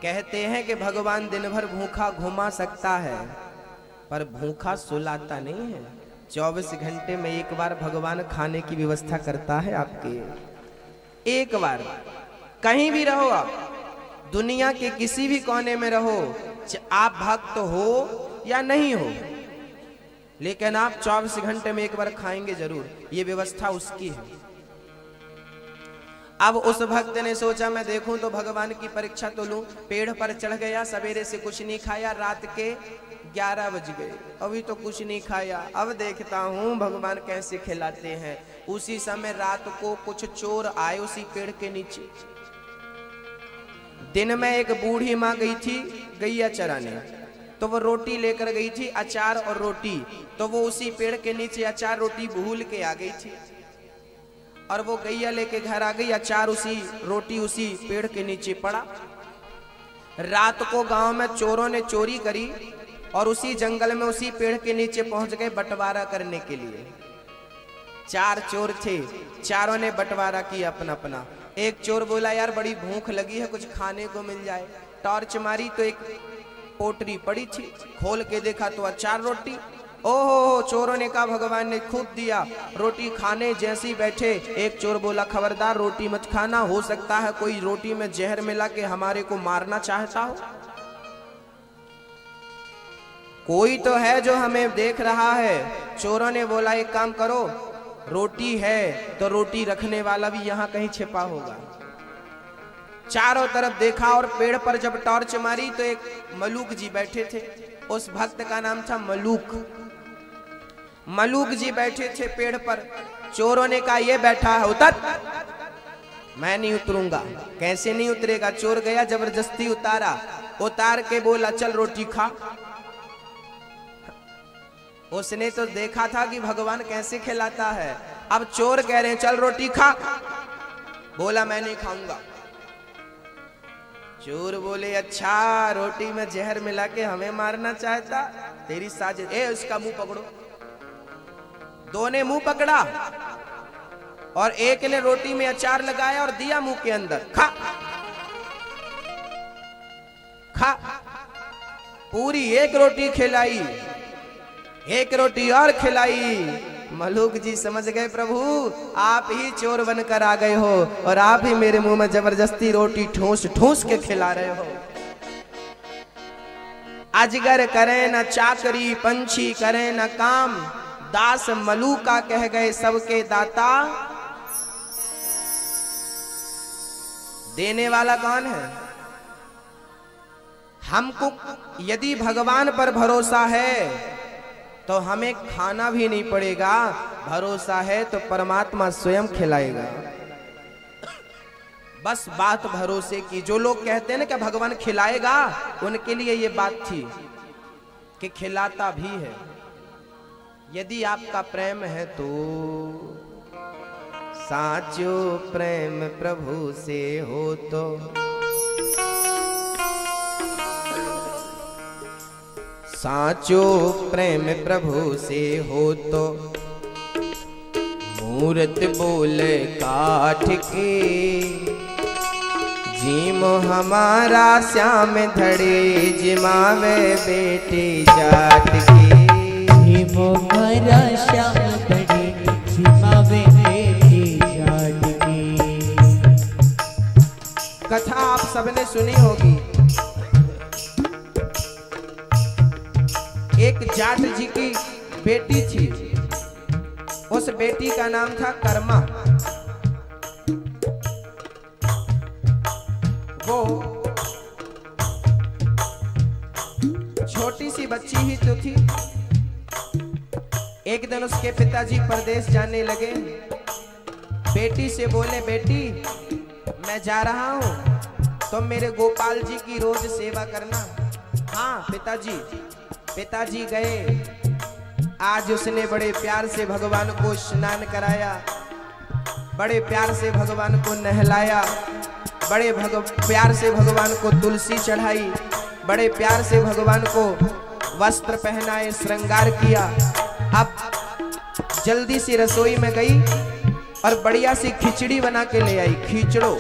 कहते हैं कि भगवान दिन भर भूखा घुमा सकता है, पर भूखा सुलाता नहीं है। 24 घंटे में एक बार भगवान खाने की व्यवस्था करता है आपके। एक बार कहीं भी रहो आप, दुनिया के किसी भी कोने में रहो, आप भक्त हो या नहीं हो, लेकिन आप 24 घंटे में एक बार खाएंगे जरूर। ये व्यवस्था उसकी है। अब उस भक्त ने सोचा मैं देखूं तो भगवान की परीक्षा तो लूं। पेड़ पर चढ़ गया, सवेरे से कुछ नहीं खाया, रात के 11 बज गए, अभी तो कुछ नहीं खाया। अब देखता हूं भगवान कैसे खिलाते हैं। उसी समय रात को कुछ चोर आए उसी पेड़ के नीचे। दिन में एक बूढ़ी माँ गई थी गैया चराने, तो वो रोटी लेकर गई थी, अचार और रोटी। तो वो उसी पेड़ के नीचे अचार रोटी भूल के आ गई थी, और वो गैया लेके घर आ गई। अचार उसी रोटी उसी पेड़ के नीचे पड़ा। रात को गांव में चोरों ने चोरी करी और उसी जंगल में उसी पेड़ के नीचे पहुंच गए बंटवारा करने के लिए। 4 चोर थे, चारों ने बंटवारा किया अपना अपना। एक चोर बोला यार बड़ी भूख लगी है, कुछ खाने को मिल जाए। टॉर्च मारी तो एक पोटरी पड़ी थी, खोल के देखा तो अचार रोटी। ओहो, चोरों ने कहा भगवान ने खूब दिया। रोटी खाने जैसे ही बैठे, एक चोर बोला खबरदार रोटी मत खाना, हो सकता है कोई रोटी में जहर मिला के हमारे को मारना चाहता हो। कोई तो है जो हमें देख रहा है। चोरों ने बोला एक काम करो, रोटी है तो रोटी रखने वाला भी यहाँ कहीं छिपा होगा। चारों तरफ देखा और पेड़ पर जब टॉर्च मारी तो एक मलूक जी बैठे थे। उस भक्त का नाम था मलूक। मलूक जी बैठे थे पेड़ पर। चोरों ने कहा ये बैठा है, उतर। मैं नहीं उतरूंगा। कैसे नहीं उतरेगा? चोर गया, जबरदस्ती उतारा। उतार के बोला चल रोटी खा। उसने तो देखा था कि भगवान कैसे खिलाता है। अब चोर कह रहे हैं चल रोटी खा। बोला मैं नहीं खाऊंगा। चोर बोले अच्छा, रोटी में जहर मिला के हमें मारना चाहता, तेरी साजिश। उसका मुंह पकड़ो। दो ने मुंह पकड़ा और एक ने रोटी में अचार लगाया और दिया मुंह के अंदर। खा खा। पूरी एक रोटी खिलाई, एक रोटी और खिलाई। मलूक जी समझ गए प्रभु आप ही चोर बनकर आ गए हो और आप ही मेरे मुंह में जबरदस्ती रोटी ठूस ठूस के खिला रहे हो। अजगर करे न चाकरी, पंछी करे न काम, दास मलूका कह गए सबके दाता। देने वाला कौन है? हमको यदि भगवान पर भरोसा है तो हमें खाना भी नहीं पड़ेगा। भरोसा है तो परमात्मा स्वयं खिलाएगा। बस बात भरोसे की। जो लोग कहते हैं ना कि भगवान खिलाएगा, उनके लिए ये बात थी कि खिलाता भी है। यदि आपका प्रेम है तो साचो प्रेम प्रभु से हो तो साचो प्रेम प्रभु से हो तो मूरत बोले काठ के जीमो हमारा श्याम धड़े जिमावे बेटे जाट के। जीमो हमारा श्याम धड़े जिमावे बेटे जाट के। कथा आप सबने सुनी होगी। एक जाट जी की बेटी थी। उस बेटी का नाम था कर्मा। वो छोटी सी बच्ची ही तो थी। एक दिन उसके पिताजी परदेश जाने लगे। बेटी से बोले बेटी मैं जा रहा हूं, तुम मेरे गोपाल जी की रोज सेवा करना। हाँ पिताजी। पिताजी गए। आज उसने बड़े प्यार से भगवान को स्नान कराया, बड़े प्यार से भगवान को नहलाया, बड़े प्यार से भगवान को तुलसी चढ़ाई, बड़े प्यार से भगवान को वस्त्र पहनाए, श्रृंगार किया। अब जल्दी से रसोई में गई और बढ़िया सी खिचड़ी बना के ले आई। खिचड़ो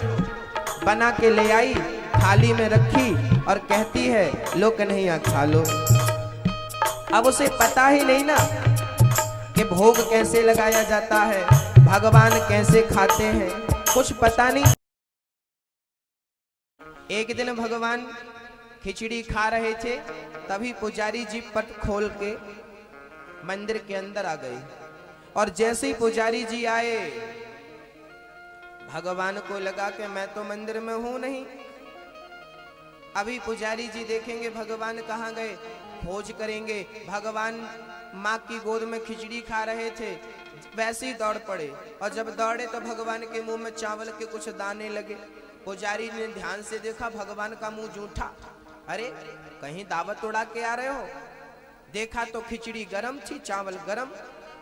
बना के ले आई। थाली में रखी और कहती है लो कन्हैया खा लो। अब उसे पता ही नहीं ना कि भोग कैसे लगाया जाता है, भगवान कैसे खाते हैं, कुछ पता नहीं। एक दिन भगवान खिचड़ी खा रहे थे, तभी पुजारी जी पट खोल के मंदिर के अंदर आ गए। और जैसे ही पुजारी जी आए, भगवान को लगा कि मैं तो मंदिर में हूं नहीं। अभी पुजारी जी देखेंगे भगवान कहाँ गए, खोज करेंगे। भगवान माँ की गोद में खिचड़ी खा रहे थे, वैसे ही दौड़ पड़े। और जब दौड़े तो भगवान के मुंह में चावल के कुछ दाने लगे। पुजारी ने ध्यान से देखा, भगवान का मुंह जूठा। अरे कहीं दावत उड़ा के आ रहे हो? देखा तो खिचड़ी गरम थी, चावल गरम।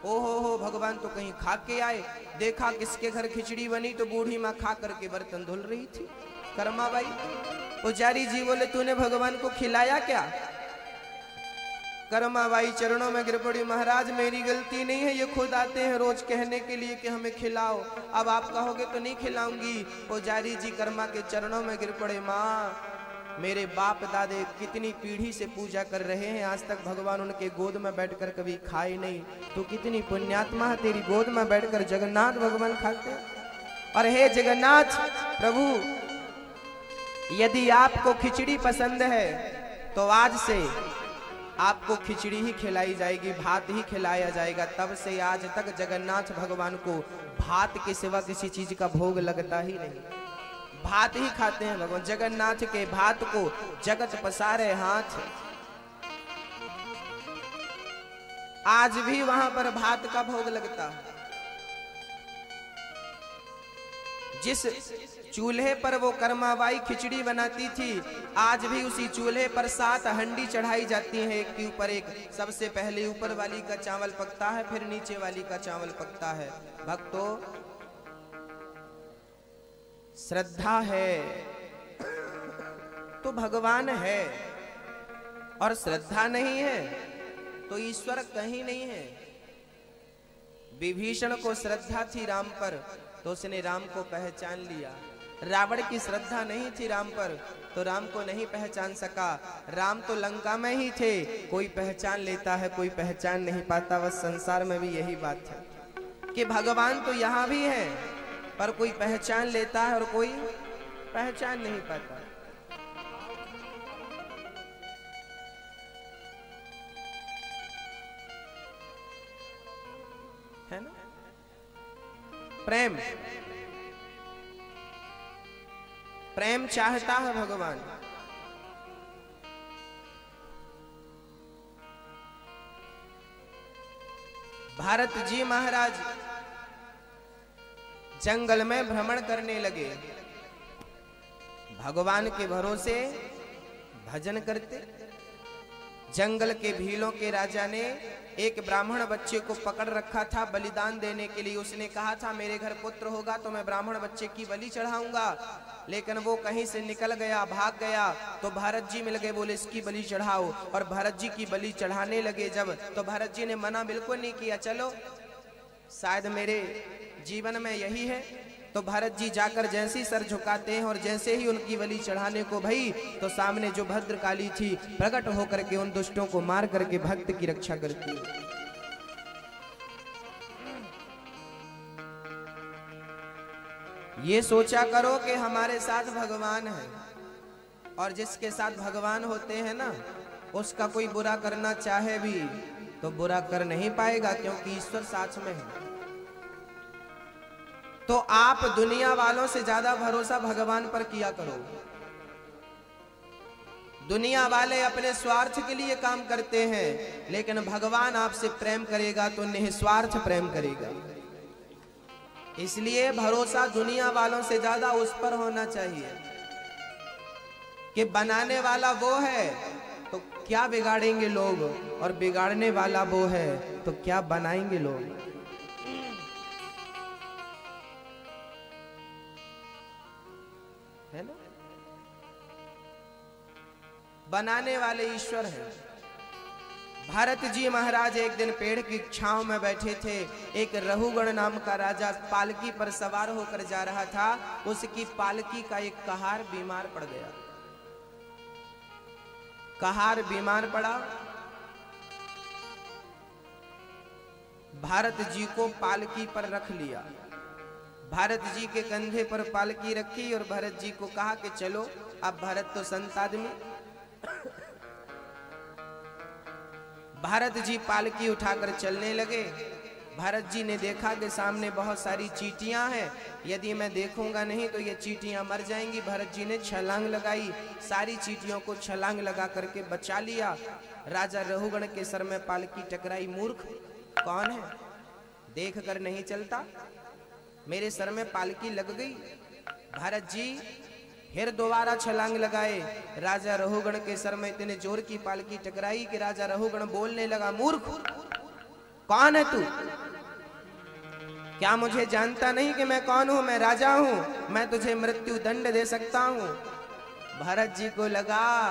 ओहो भगवान तो कहीं खा के आए। देखा किसके घर खिचड़ी बनी, तो बूढ़ी माँ खा करके बर्तन धुल रही थी, कर्मा बाई। पुजारी जी बोले तूने भगवान को खिलाया क्या? कर्मा बाई चरणों में गिर पड़ी, महाराज मेरी गलती नहीं है, ये खुद आते हैं रोज कहने के लिए कि हमें खिलाओ, अब आप कहोगे तो नहीं खिलाऊंगी। पुजारी जी कर्मा के चरणों में गिर पड़े, माँ मेरे बाप दादे कितनी पीढ़ी से पूजा कर रहे हैं, आज तक भगवान उनके गोद में बैठकर कभी खाए नहीं। तो कितनी पुण्यात्मा है, तेरी गोद में बैठकर जगन्नाथ भगवान खाते। और हे जगन्नाथ प्रभु, यदि आपको खिचड़ी पसंद है तो आज से आपको खिचड़ी ही खिलाई जाएगी, भात ही खिलाया जाएगा। तब से आज तक जगन्नाथ भगवान को भात के सिवा किसी चीज का भोग लगता ही नहीं, भात ही खाते हैं भगवान। जगन्नाथ के भात को जगत पसारे हाथ। आज भी वहां पर भात का भोग लगता है। जिस चूल्हे पर वो कर्माबाई खिचड़ी बनाती थी, आज भी उसी चूल्हे पर 7 हंडी चढ़ाई जाती है, एक के ऊपर एक। सबसे पहले ऊपर वाली का चावल पकता है, फिर नीचे वाली का चावल पकता है। भक्तों, श्रद्धा है तो भगवान है, और श्रद्धा नहीं है तो ईश्वर कहीं नहीं है। विभीषण को श्रद्धा थी राम पर, तो उसने राम को पहचान लिया। रावण की श्रद्धा नहीं थी राम पर, तो राम को नहीं पहचान सका। राम तो लंका में ही थे, कोई पहचान लेता है, कोई पहचान नहीं पाता। बस संसार में भी यही बात है कि भगवान तो यहाँ भी है, पर कोई पहचान लेता है और कोई पहचान नहीं पाता। है ना? प्रेम, प्रेम चाहता है भगवान। भारत जी महाराज जंगल में भ्रमण करने लगे, भगवान के भरोसे भजन करते। जंगल के भीलों के राजा ने एक ब्राह्मण बच्चे को पकड़ रखा था बलिदान देने के लिए। उसने कहा था मेरे घर पुत्र होगा तो मैं ब्राह्मण बच्चे की बलि चढ़ाऊंगा, लेकिन वो कहीं से निकल गया, भाग गया। तो भरत जी मिल गए, बोले इसकी बलि चढ़ाओ। और भरत जी की बलि चढ़ाने लगे जब, तो भरत जी ने मना बिल्कुल नहीं किया, चलो शायद मेरे जीवन में यही है। तो भरत जी जाकर जैसे ही सर झुकाते हैं और जैसे ही उनकी बलि चढ़ाने को भई, तो सामने जो भद्रकाली थी प्रकट होकर के उन दुष्टों को मार करके भक्त की रक्षा करती है। ये सोचा करो कि हमारे साथ भगवान है, और जिसके साथ भगवान होते हैं ना, उसका कोई बुरा करना चाहे भी तो बुरा कर नहीं पाएगा, क्योंकि ईश्वर साथ में है। तो आप दुनिया वालों से ज्यादा भरोसा भगवान पर किया करो। दुनिया वाले अपने स्वार्थ के लिए काम करते हैं, लेकिन भगवान आपसे प्रेम करेगा तो निस्वार्थ प्रेम करेगा। इसलिए भरोसा दुनिया वालों से ज्यादा उस पर होना चाहिए कि बनाने वाला वो है तो क्या बिगाड़ेंगे लोग, और बिगाड़ने वाला वो है तो क्या बनाएंगे लोग। है ना? बनाने वाले ईश्वर हैं। भारत जी महाराज एक दिन पेड़ की छांव में बैठे थे। एक रहुगण नाम का राजा पालकी पर सवार होकर जा रहा था। उसकी पालकी का एक कहार बीमार पड़ गया। कहार बीमार पड़ा, भारत जी को पालकी पर रख लिया। भारत जी के कंधे पर पालकी रखी और भरत जी को कहा कि चलो। अब भरत तो संत आदमी, भारत जी पालकी उठाकर चलने लगे। भरत जी ने देखा कि सामने बहुत सारी चींटियां हैं, यदि मैं देखूंगा नहीं तो ये चींटियां मर जाएंगी। भरत जी ने छलांग लगाई, सारी चींटियों को छलांग लगा करके बचा लिया। राजा रहुगण के सर में पालकी टकराई। मूर्ख कौन है, देख कर नहीं चलता, मेरे सर में पालकी लग गई। भरत जी फिर दोबारा छलांग लगाए। राजा रहुगण के सर में इतने जोर की पालकी टकराई कि राजा रहुगण बोलने लगा, मूर्ख कौन है तू? क्या मुझे जानता नहीं कि मैं कौन हूं? मैं राजा हूं, मैं तुझे मृत्यु दंड दे सकता हूं। भरत जी को लगा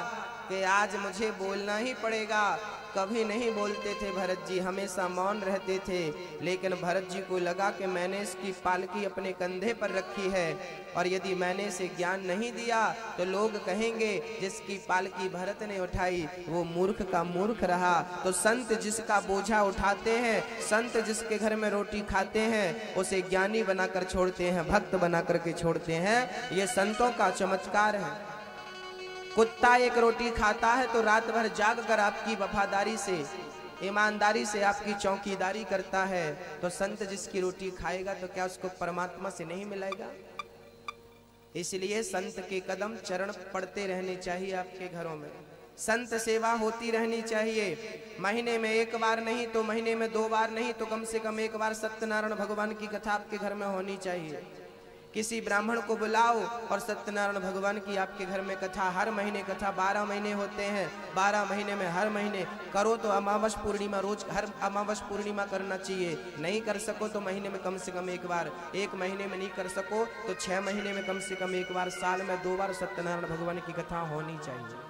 कि आज मुझे बोलना ही पड़ेगा। कभी नहीं बोलते थे भरत जी, हमेशा मौन रहते थे। लेकिन भरत जी को लगा कि मैंने इसकी पालकी अपने कंधे पर रखी है और यदि मैंने इसे ज्ञान नहीं दिया तो लोग कहेंगे जिसकी पालकी भरत ने उठाई वो मूर्ख का मूर्ख रहा। तो संत जिसका बोझा उठाते हैं, संत जिसके घर में रोटी खाते हैं, उसे ज्ञानी बनाकर छोड़ते हैं, भक्त बना करके छोड़ते हैं। ये संतों का चमत्कार है। कुत्ता एक रोटी खाता है तो रात भर जाग कर आपकी वफादारी से, ईमानदारी से आपकी चौकीदारी करता है। तो संत जिसकी रोटी खाएगा तो क्या उसको परमात्मा से नहीं मिलेगा? इसलिए संत के कदम चरण पड़ते रहने चाहिए आपके घरों में। संत सेवा होती रहनी चाहिए। महीने में एक बार नहीं तो महीने में 2 बार नहीं तो कम से कम 1 बार सत्यनारायण भगवान की कथा आपके घर में होनी चाहिए। किसी ब्राह्मण को बुलाओ और सत्यनारायण भगवान की आपके घर में कथा, हर महीने कथा, 12 महीने होते हैं, 12 महीने में हर महीने करो तो अमावस पूर्णिमा रोज, हर अमावस पूर्णिमा करना चाहिए। नहीं कर सको तो महीने में कम से कम 1 बार, 1 महीने में नहीं कर सको तो 6 महीने में कम से कम 1 बार, साल में 2 बार सत्यनारायण भगवान की कथा होनी चाहिए।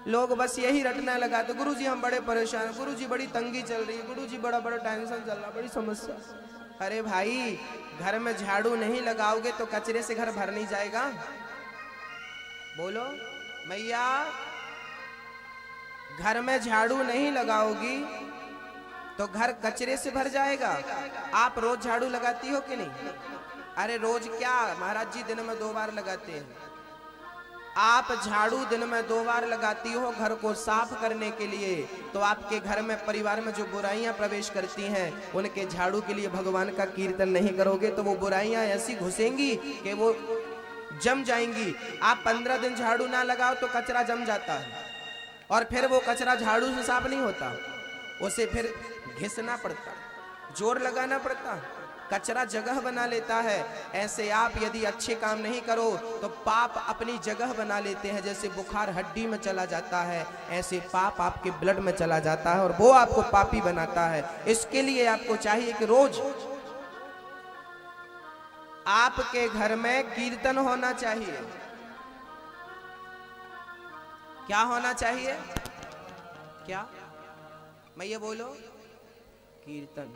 लोग बस यही रटना लगा तो गुरुजी हम बड़े परेशान हैं, गुरुजी बड़ी तंगी चल रही है, गुरुजी बड़ा बड़ा टेंशन चल रहा, बड़ी समस्या। अरे भाई, घर में झाड़ू नहीं लगाओगे तो कचरे से घर भर नहीं जाएगा? बोलो मैया, घर में झाड़ू नहीं लगाओगी तो घर कचरे से भर जाएगा। आप रोज झाड़ू लगाती हो कि नहीं? अरे रोज क्या, महाराज जी दिन में 2 बार लगाते हैं। आप झाड़ू दिन में 2 बार लगाती हो घर को साफ करने के लिए, तो आपके घर में परिवार में जो बुराइयां प्रवेश करती हैं उनके झाड़ू के लिए भगवान का कीर्तन नहीं करोगे तो वो बुराइयां ऐसी घुसेंगी कि वो जम जाएंगी। आप 15 दिन झाड़ू ना लगाओ तो कचरा जम जाता है और फिर वो कचरा झाड़ू से साफ नहीं होता, उसे फिर घिसना पड़ता, जोर लगाना पड़ता, कचरा जगह बना लेता है। ऐसे आप यदि अच्छे काम नहीं करो तो पाप अपनी जगह बना लेते हैं। जैसे बुखार हड्डी में चला जाता है, ऐसे पाप आपके ब्लड में चला जाता है और वो आपको पापी बनाता है। इसके लिए आपको चाहिए कि रोज आपके घर में कीर्तन होना चाहिए। क्या होना चाहिए? क्या मैं ये बोलो, कीर्तन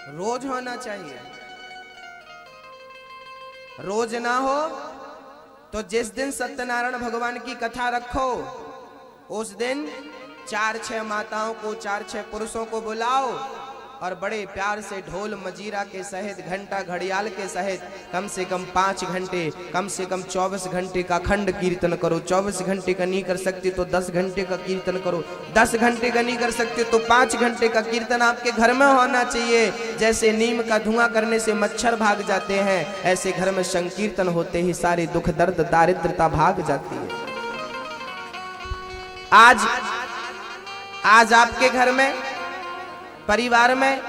रोज होना चाहिए। रोज ना हो तो जिस दिन सत्यनारायण भगवान की कथा रखो उस दिन 4-6 माताओं को, 4-6 पुरुषों को बुलाओ और बड़े प्यार से ढोल मजीरा के सहित, घंटा घड़ियाल के सहित कम से कम 5 घंटे, कम से कम 24 घंटे का खंड कीर्तन करो। 24 घंटे का नहीं कर सकते तो 10 घंटे का कीर्तन करो। 10 घंटे का नहीं कर सकते तो 5 घंटे का कीर्तन आपके घर में होना चाहिए। जैसे नीम का धुआं करने से मच्छर भाग जाते हैं, ऐसे घर में संकीर्तन होते ही सारे दुख दर्द दारिद्रता भाग जाती है। आज आपके घर में, परिवार में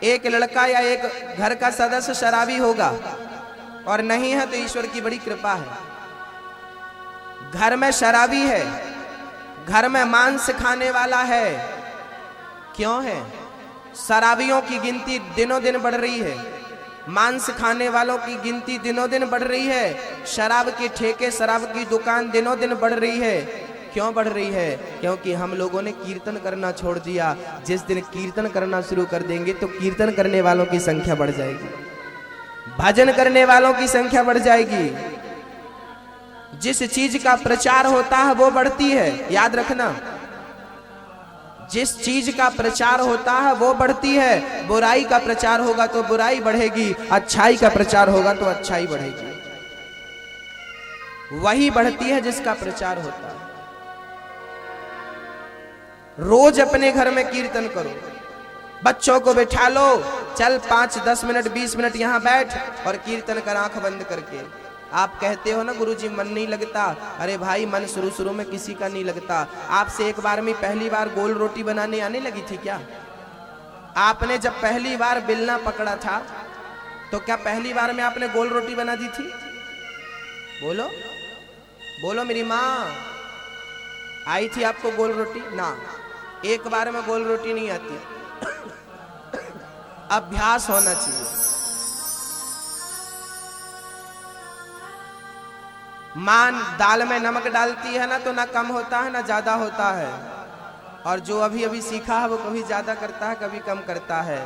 एक लड़का या एक घर का सदस्य शराबी होगा और नहीं है तो ईश्वर की बड़ी कृपा है। घर में शराबी है, घर में मांस खाने वाला है। क्यों है? शराबियों की गिनती दिनों दिन बढ़ रही है, मांस खाने वालों की गिनती दिनों दिन बढ़ रही है, शराब के ठेके, शराब की दुकान दिनों दिन बढ़ रही है। क्यों बढ़ रही है? क्योंकि हम लोगों ने कीर्तन करना छोड़ दिया। जिस दिन कीर्तन करना शुरू कर देंगे तो कीर्तन करने वालों की संख्या बढ़ जाएगी, भजन करने वालों की संख्या बढ़ जाएगी। जिस चीज का प्रचार होता है वो बढ़ती है, याद रखना। जिस चीज का प्रचार होता है वो बढ़ती है। बुराई का प्रचार होगा तो बुराई बढ़ेगी, अच्छाई का प्रचार होगा तो अच्छाई बढ़ेगी। वही बढ़ती है जिसका प्रचार होता है। रोज अपने घर में कीर्तन करो, बच्चों को बिठा लो, चल 5, 10 मिनट 20 मिनट यहाँ बैठ और कीर्तन कर आंख बंद करके। आप कहते हो ना गुरुजी मन नहीं लगता, अरे भाई मन शुरू में किसी का नहीं लगता। आपसे एक बार में पहली बार गोल रोटी बनाने आने लगी थी क्या? आपने जब पहली बार बेलना पकड़ा था तो क्या पहली बार में आपने गोल रोटी बना दी थी? बोलो बोलो, मेरी माँ आई थी आपको गोल रोटी? ना, एक बार में गोल रोटी नहीं आती, अभ्यास होना चाहिए। मां दाल में नमक डालती है ना तो ना कम होता है ना ज्यादा होता है, और जो अभी अभी सीखा है वो कभी ज्यादा करता है कभी कम करता है।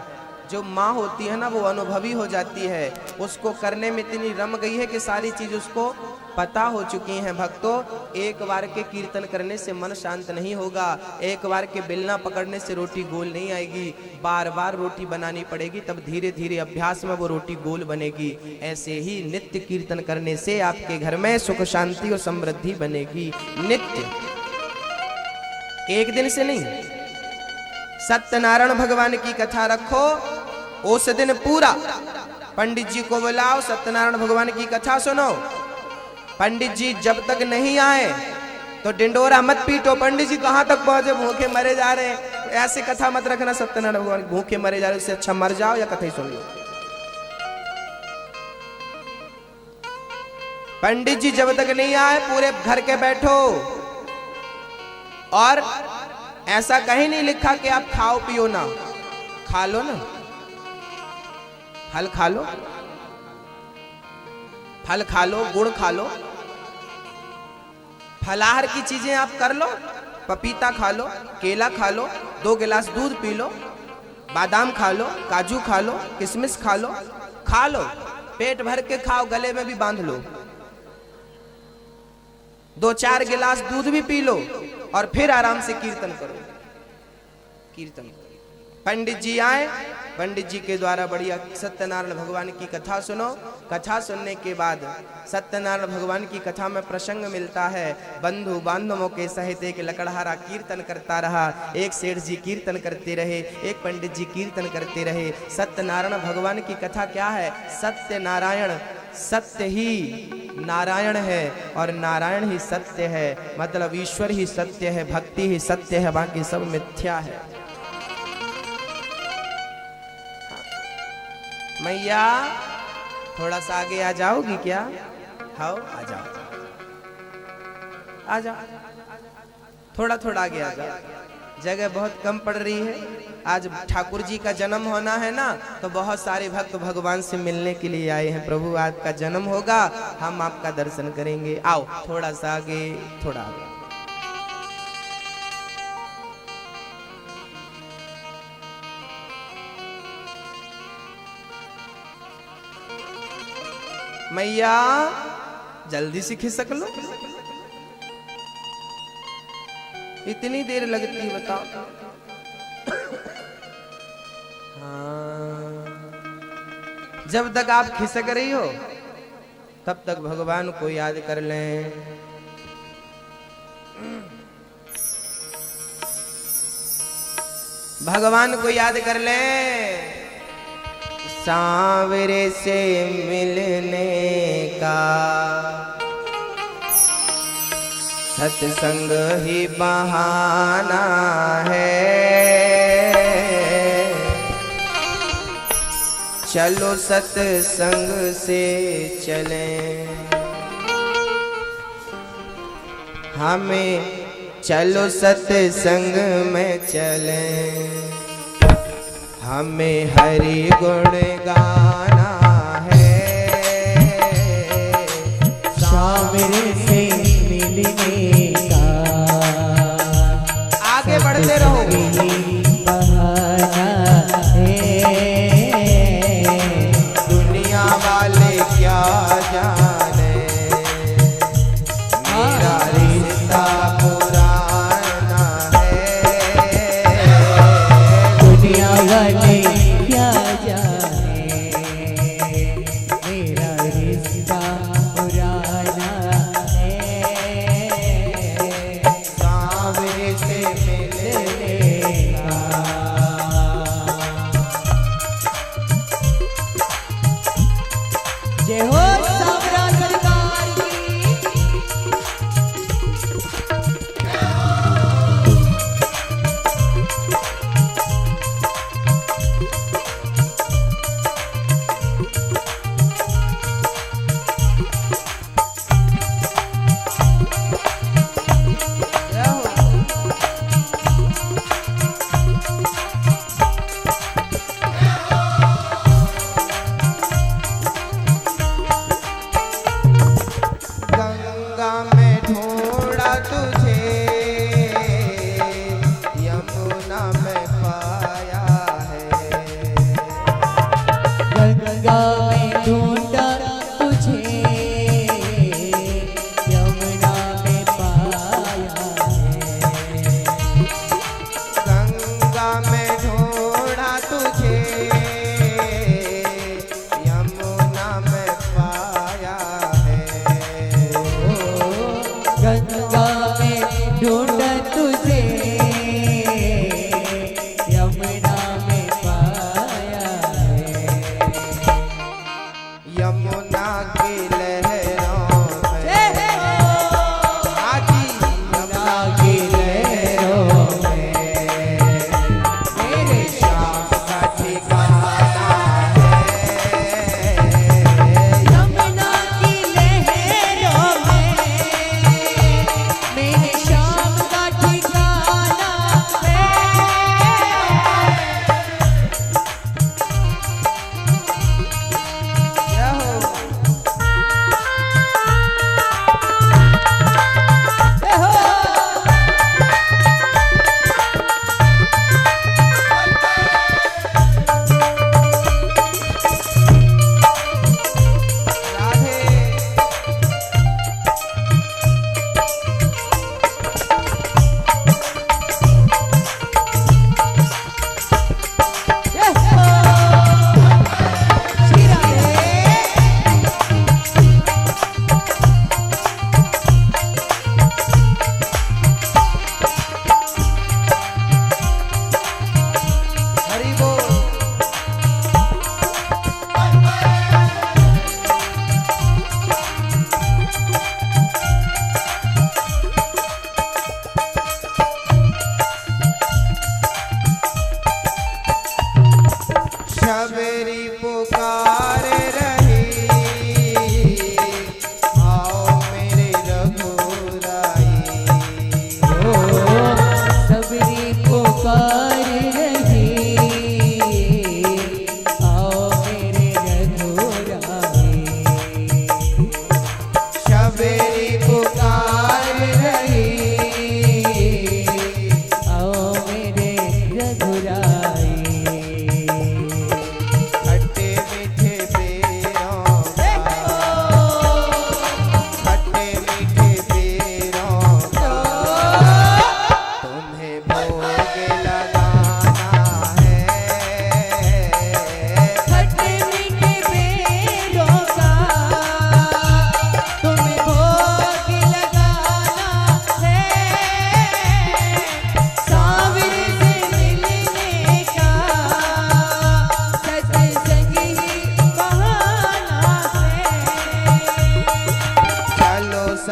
जो माँ होती है ना वो अनुभवी हो जाती है, उसको करने में इतनी रम गई है कि सारी चीज उसको पता हो चुकी हैं। भक्तों, एक बार के कीर्तन करने से मन शांत नहीं होगा, एक बार के बेलना पकड़ने से रोटी गोल नहीं आएगी, बार बार रोटी बनानी पड़ेगी, तब धीरे धीरे अभ्यास में वो रोटी गोल बनेगी। ऐसे ही नित्य कीर्तन करने से आपके घर में सुख शांति और समृद्धि बनेगी। नित्य, एक दिन से नहीं। सत्यनारायण भगवान की कथा रखो, उस दिन पूरा पंडित जी को बुलाओ, सत्यनारायण भगवान की कथा सुनो। पंडित जी जब तक नहीं आए तो डिंडोरा मत पीटो, पंडित जी कहां तक पहुंचे, भूखे मरे जा रहे हैं। ऐसे कथा मत रखना, सत्यनारायण भगवान भूखे मरे जा रहे, उससे अच्छा मर जाओ या कथा ही सुन लो। पंडित जी जब तक नहीं आए पूरे घर के बैठो, और ऐसा कहीं नहीं लिखा कि आप खाओ पियो ना, खा लो ना, फल खा लो, फल खा लो, गुड़ खा लो, फलाहार की चीजें आप कर लो, पपीता खा लो, केला खा लो, 2 गिलास दूध पी लो, बादाम खा लो, काजू खा लो, किशमिश खा लो, खा लो, पेट भर के खाओ, गले में भी बांध लो, 2-4 गिलास दूध भी पी लो, और फिर आराम से कीर्तन करो। कीर्तन करो। पंडित जी आए, पंडित जी के द्वारा बढ़िया सत्यनारायण भगवान की कथा सुनो। कथा सुनने के बाद सत्यनारायण भगवान की कथा में प्रसंग मिलता है, बंधु बांधवों के सहित एक लकड़हारा कीर्तन करता रहा, एक सेठ जी कीर्तन करते रहे, एक पंडित जी कीर्तन करते रहे। सत्यनारायण भगवान की कथा क्या है? सत्य नारायण, सत्य ही नारायण है और नारायण ही सत्य है, मतलब ईश्वर ही सत्य है, भक्ति ही सत्य है, बाकी सब मिथ्या है। मैया थोड़ा सा आगे आ जाओगी क्या? आओ, आ जाओ, आ जाओ, थोड़ा थोड़ा आगे आ जाओ, जगह बहुत कम पड़ रही है। आज ठाकुर जी का जन्म होना है ना, तो बहुत सारे भक्त भगवान से मिलने के लिए आए हैं। प्रभु आपका जन्म होगा, हम आपका दर्शन करेंगे, आओ थोड़ा सा आगे, थोड़ा आगे। मैया जल्दी से खिसक लो, इतनी देर लगती है बताओ? हाँ, जब तक आप खिसक रही हो तब तक भगवान को याद कर लें। भगवान को याद कर लें। सांवरे से मिलने का सत्संग ही बहाना है, चलो सत्संग से चलें, हमें चलो सत्संग में चलें, हमें हरि गुण गाना है, सांवरे से मिलने का आगे बढ़ते रहो, बहाना है, दुनिया वाले क्या जाने,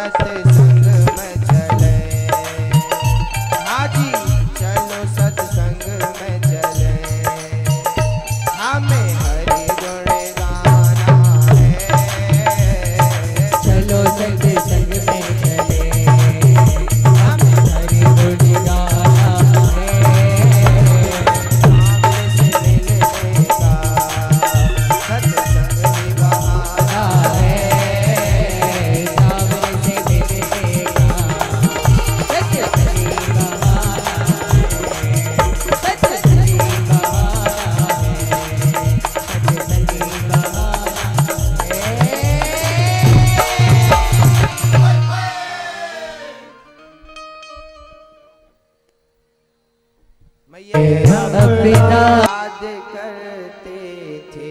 सत्संग में चले। हाँ जी चलो सत्संग में चले, हमें हरि गुण गाना है। चलो सत्संग में चले, हमें हरि गुण गाना है। याद करते थे।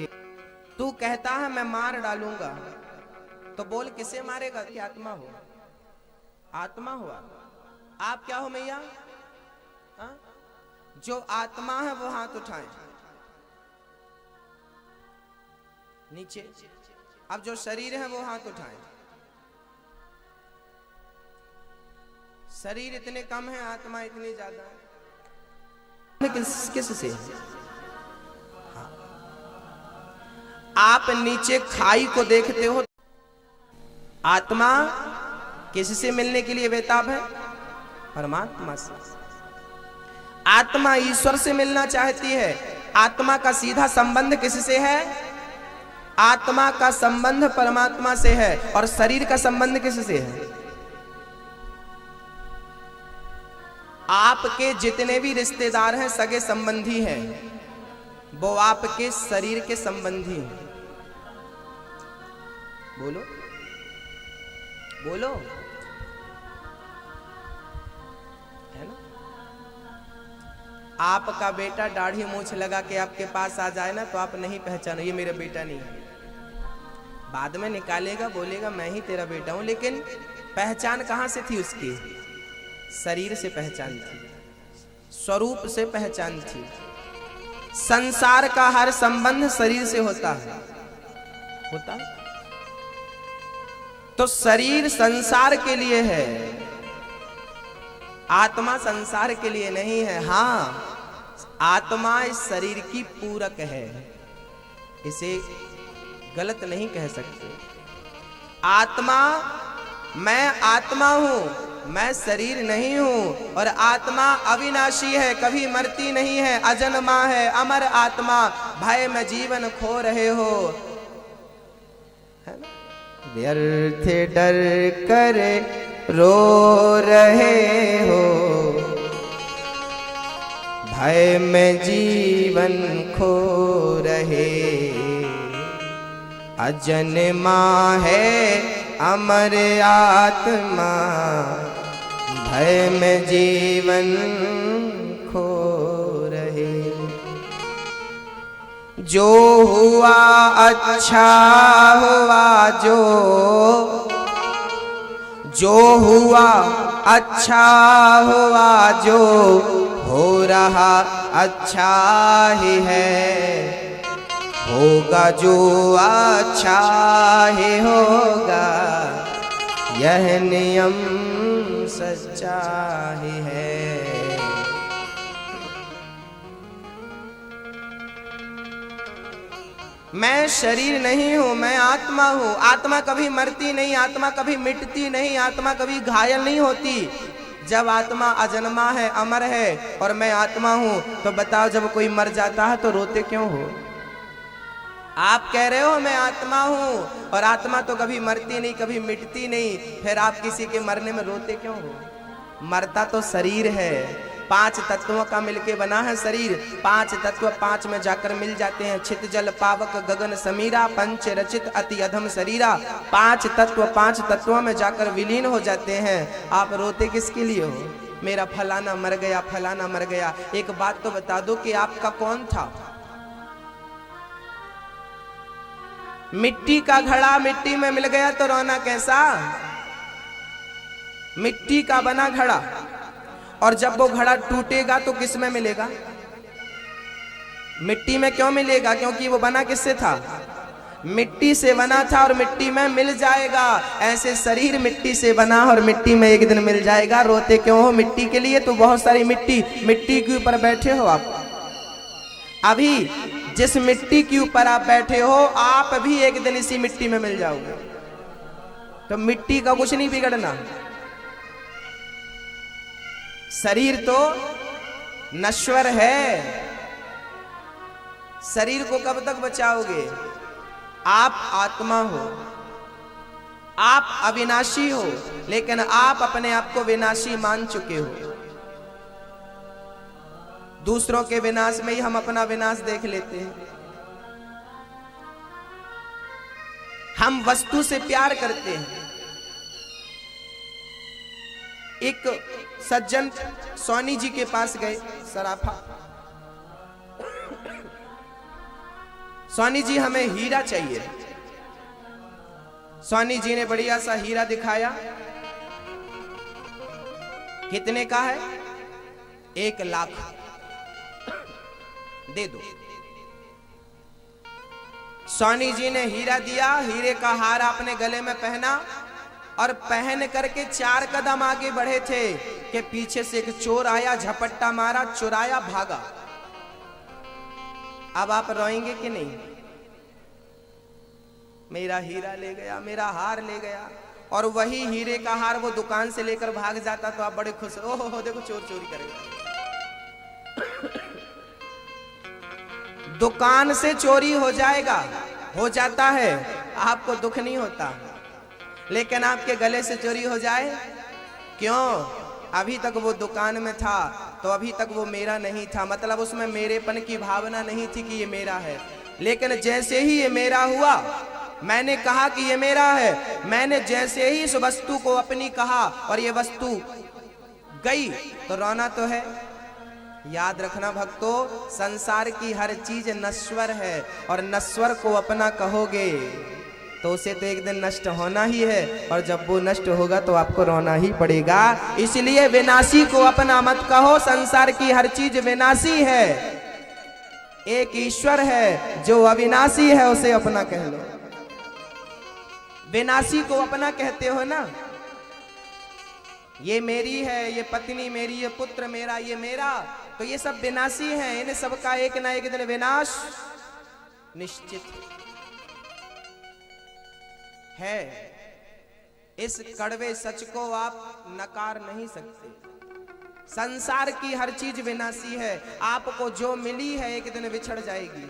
तू कहता है मैं मार डालूंगा, तो बोल किसे मारेगा कि आत्मा हो? आत्मा हुआ। आप क्या हो मैया? हाँ? जो आत्मा है वो हाथ उठाए नीचे। अब जो शरीर है वो हाथ उठाए। शरीर इतने कम है, आत्मा इतनी ज्यादा है। किस से? आप नीचे खाई को देखते हो, आत्मा किससे मिलने के लिए बेताब है? परमात्मा से। आत्मा ईश्वर से मिलना चाहती है। आत्मा का सीधा संबंध किससे है? आत्मा का संबंध परमात्मा से है। और शरीर का संबंध किससे है? आपके जितने भी रिश्तेदार हैं, सगे संबंधी हैं, वो आपके शरीर के संबंधी हैं। बोलो बोलो, है ना? आपका बेटा दाढ़ी मूछ लगा के आपके पास आ जाए ना, तो आप नहीं पहचानो ये मेरा बेटा नहीं है। बाद में निकालेगा, बोलेगा मैं ही तेरा बेटा हूं, लेकिन पहचान कहां से थी उसकी? शरीर से पहचान थी, स्वरूप से पहचान थी। संसार का हर संबंध शरीर से होता है। तो शरीर संसार के लिए है, आत्मा संसार के लिए नहीं है। हाँ, आत्मा इस शरीर की पूरक है, इसे गलत नहीं कह सकते। आत्मा, मैं आत्मा हूं, मैं शरीर नहीं हूं। और आत्मा अविनाशी है, कभी मरती नहीं है, अजन्मा है, अमर आत्मा। भय में जीवन खो रहे हो, है ना? व्यर्थ डर कर रो रहे हो, भय में जीवन खो रहे। अजन्मा है अमर आत्मा, भय में जीवन खो रहे। जो हुआ अच्छा हुआ, जो हुआ अच्छा हुआ, जो हो रहा अच्छा ही है। होगा जो अच्छा ही होगा, यह नियम सच्चा ही है। मैं शरीर नहीं हूं, मैं आत्मा हूं। आत्मा कभी मरती नहीं, आत्मा कभी मिटती नहीं, आत्मा कभी घायल नहीं होती। जब आत्मा अजन्मा है, अमर है, और मैं आत्मा हूं, तो बताओ जब कोई मर जाता है तो रोते क्यों हो? आप कह रहे हो मैं आत्मा हूं, और आत्मा तो कभी मरती नहीं, कभी मिटती नहीं, फिर आप किसी के मरने में रोते क्यों हो? मरता तो शरीर है, 5 तत्वों का मिलके बना है शरीर। 5 तत्व 5 में जाकर मिल जाते हैं। छित जल पावक गगन समीरा, पंच रचित अति अधम शरीरा। 5 तत्व 5 तत्वों में जाकर विलीन हो जाते हैं। आप रोते किसके लिए हो? मेरा फलाना मर गया, फलाना मर गया। एक बात तो बता दो कि आपका कौन था? मिट्टी का घड़ा मिट्टी में मिल गया तो रोना कैसा? मिट्टी का बना घड़ा, और जब वो घड़ा टूटेगा तो किस में मिलेगा? मिट्टी में क्यों मिलेगा? क्योंकि वो बना किससे था? मिट्टी से बना था और मिट्टी में मिल जाएगा। ऐसे शरीर मिट्टी से बना और मिट्टी में एक दिन मिल जाएगा। रोते क्यों हो मिट्टी के लिए? तो बहुत सारी मिट्टी के ऊपर बैठे हो आप। अभी जिस मिट्टी के ऊपर आप बैठे हो, आप भी एक दिन इसी मिट्टी में मिल जाओगे। तो मिट्टी का कुछ नहीं बिगड़ना। शरीर तो नश्वर है। शरीर को कब तक बचाओगे? आप आत्मा हो, आप अविनाशी हो, लेकिन आप अपने आप को विनाशी मान चुके हो। दूसरों के विनाश में ही हम अपना विनाश देख लेते हैं। हम वस्तु से प्यार करते हैं। एक सज्जन सोनी जी के पास गए, सराफा, सोनी जी हमें हीरा चाहिए। सोनी जी ने बढ़िया सा हीरा दिखाया। कितने का है? 1 लाख। दे दो। सोनी जी ने हीरा दिया। हीरे का हार अपने गले में पहना और पहन करके 4 कदम आगे बढ़े थे कि पीछे से एक चोर आया, झपट्टा मारा, चुराया, भागा। अब आप रोएंगे कि नहीं? मेरा हीरा ले गया, मेरा हार ले गया। और वही हीरे का हार वो दुकान से लेकर भाग जाता तो आप बड़े खुश, ओहो देखो चोर चोरी करेगा। दुकान से चोरी हो जाएगा, हो जाता है, आपको दुख नहीं होता। लेकिन आपके गले से चोरी हो जाए, क्यों? अभी तक वो दुकान में था तो अभी तक वो मेरा नहीं था, मतलब उसमें मेरेपन की भावना नहीं थी कि ये मेरा है। लेकिन जैसे ही ये मेरा हुआ, मैंने कहा कि ये मेरा है, मैंने जैसे ही इस वस्तु को अपनी कहा और ये वस्तु गई तो रोना तो है। याद रखना भक्तों, संसार की हर चीज नश्वर है और नश्वर को अपना कहोगे तो उसे तो एक दिन नष्ट होना ही है, और जब वो नष्ट होगा तो आपको रोना ही पड़ेगा। इसलिए विनाशी को अपना मत कहो। संसार की हर चीज विनाशी है। एक ईश्वर है जो अविनाशी है, उसे अपना कह लो। विनाशी को अपना कहते हो ना, ये मेरी है, ये पत्नी मेरी, ये पुत्र मेरा, ये मेरा, तो ये सब विनाशी हैं। इन्हें सबका एक ना एक दिन विनाश निश्चित है। इस कड़वे सच को आप नकार नहीं सकते। संसार की हर चीज विनाशी है। आपको जो मिली है एक दिन बिछड़ जाएगी।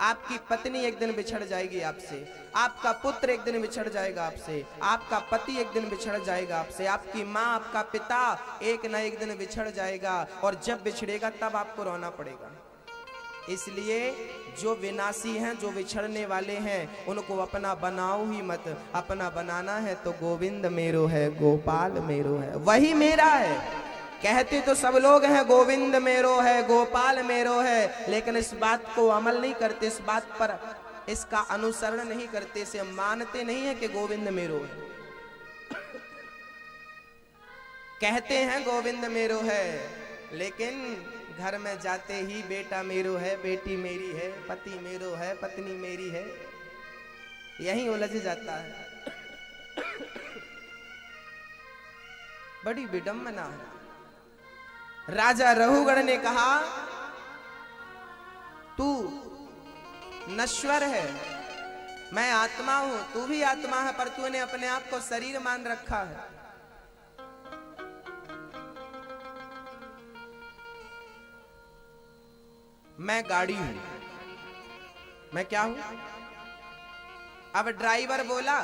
आपकी पत्नी एक दिन बिछड़ जाएगी आपसे, आपका पुत्र एक दिन बिछड़ जाएगा आपसे, आपका पति एक दिन बिछड़ जाएगा आपसे, आपकी माँ, आपका पिता एक ना एक दिन बिछड़ जाएगा, और जब बिछड़ेगा तब आपको रोना पड़ेगा। इसलिए जो विनाशी हैं, जो बिछड़ने वाले हैं, उनको अपना बनाओ ही मत। अपना बनाना है तो गोविंद मेरो है, गोपाल मेरो है, वही मेरा है। कहते तो सब लोग हैं गोविंद मेरो है, गोपाल मेरो है, लेकिन इस बात को अमल नहीं करते, इस बात पर इसका अनुसरण नहीं करते, इसे मानते नहीं है कि गोविंद मेरो है। कहते हैं गोविंद मेरो है, लेकिन घर में जाते ही बेटा मेरो है, बेटी मेरी है, पति मेरो है, पत्नी मेरी है, यही उलझ जाता है। बड़ी विडंबना है। राजा रहुगण ने कहा, तू नश्वर है, मैं आत्मा हूं, तू भी आत्मा है, पर तूने अपने आप को शरीर मान रखा है। मैं गाड़ी हूं। मैं क्या हूं? अब ड्राइवर बोला,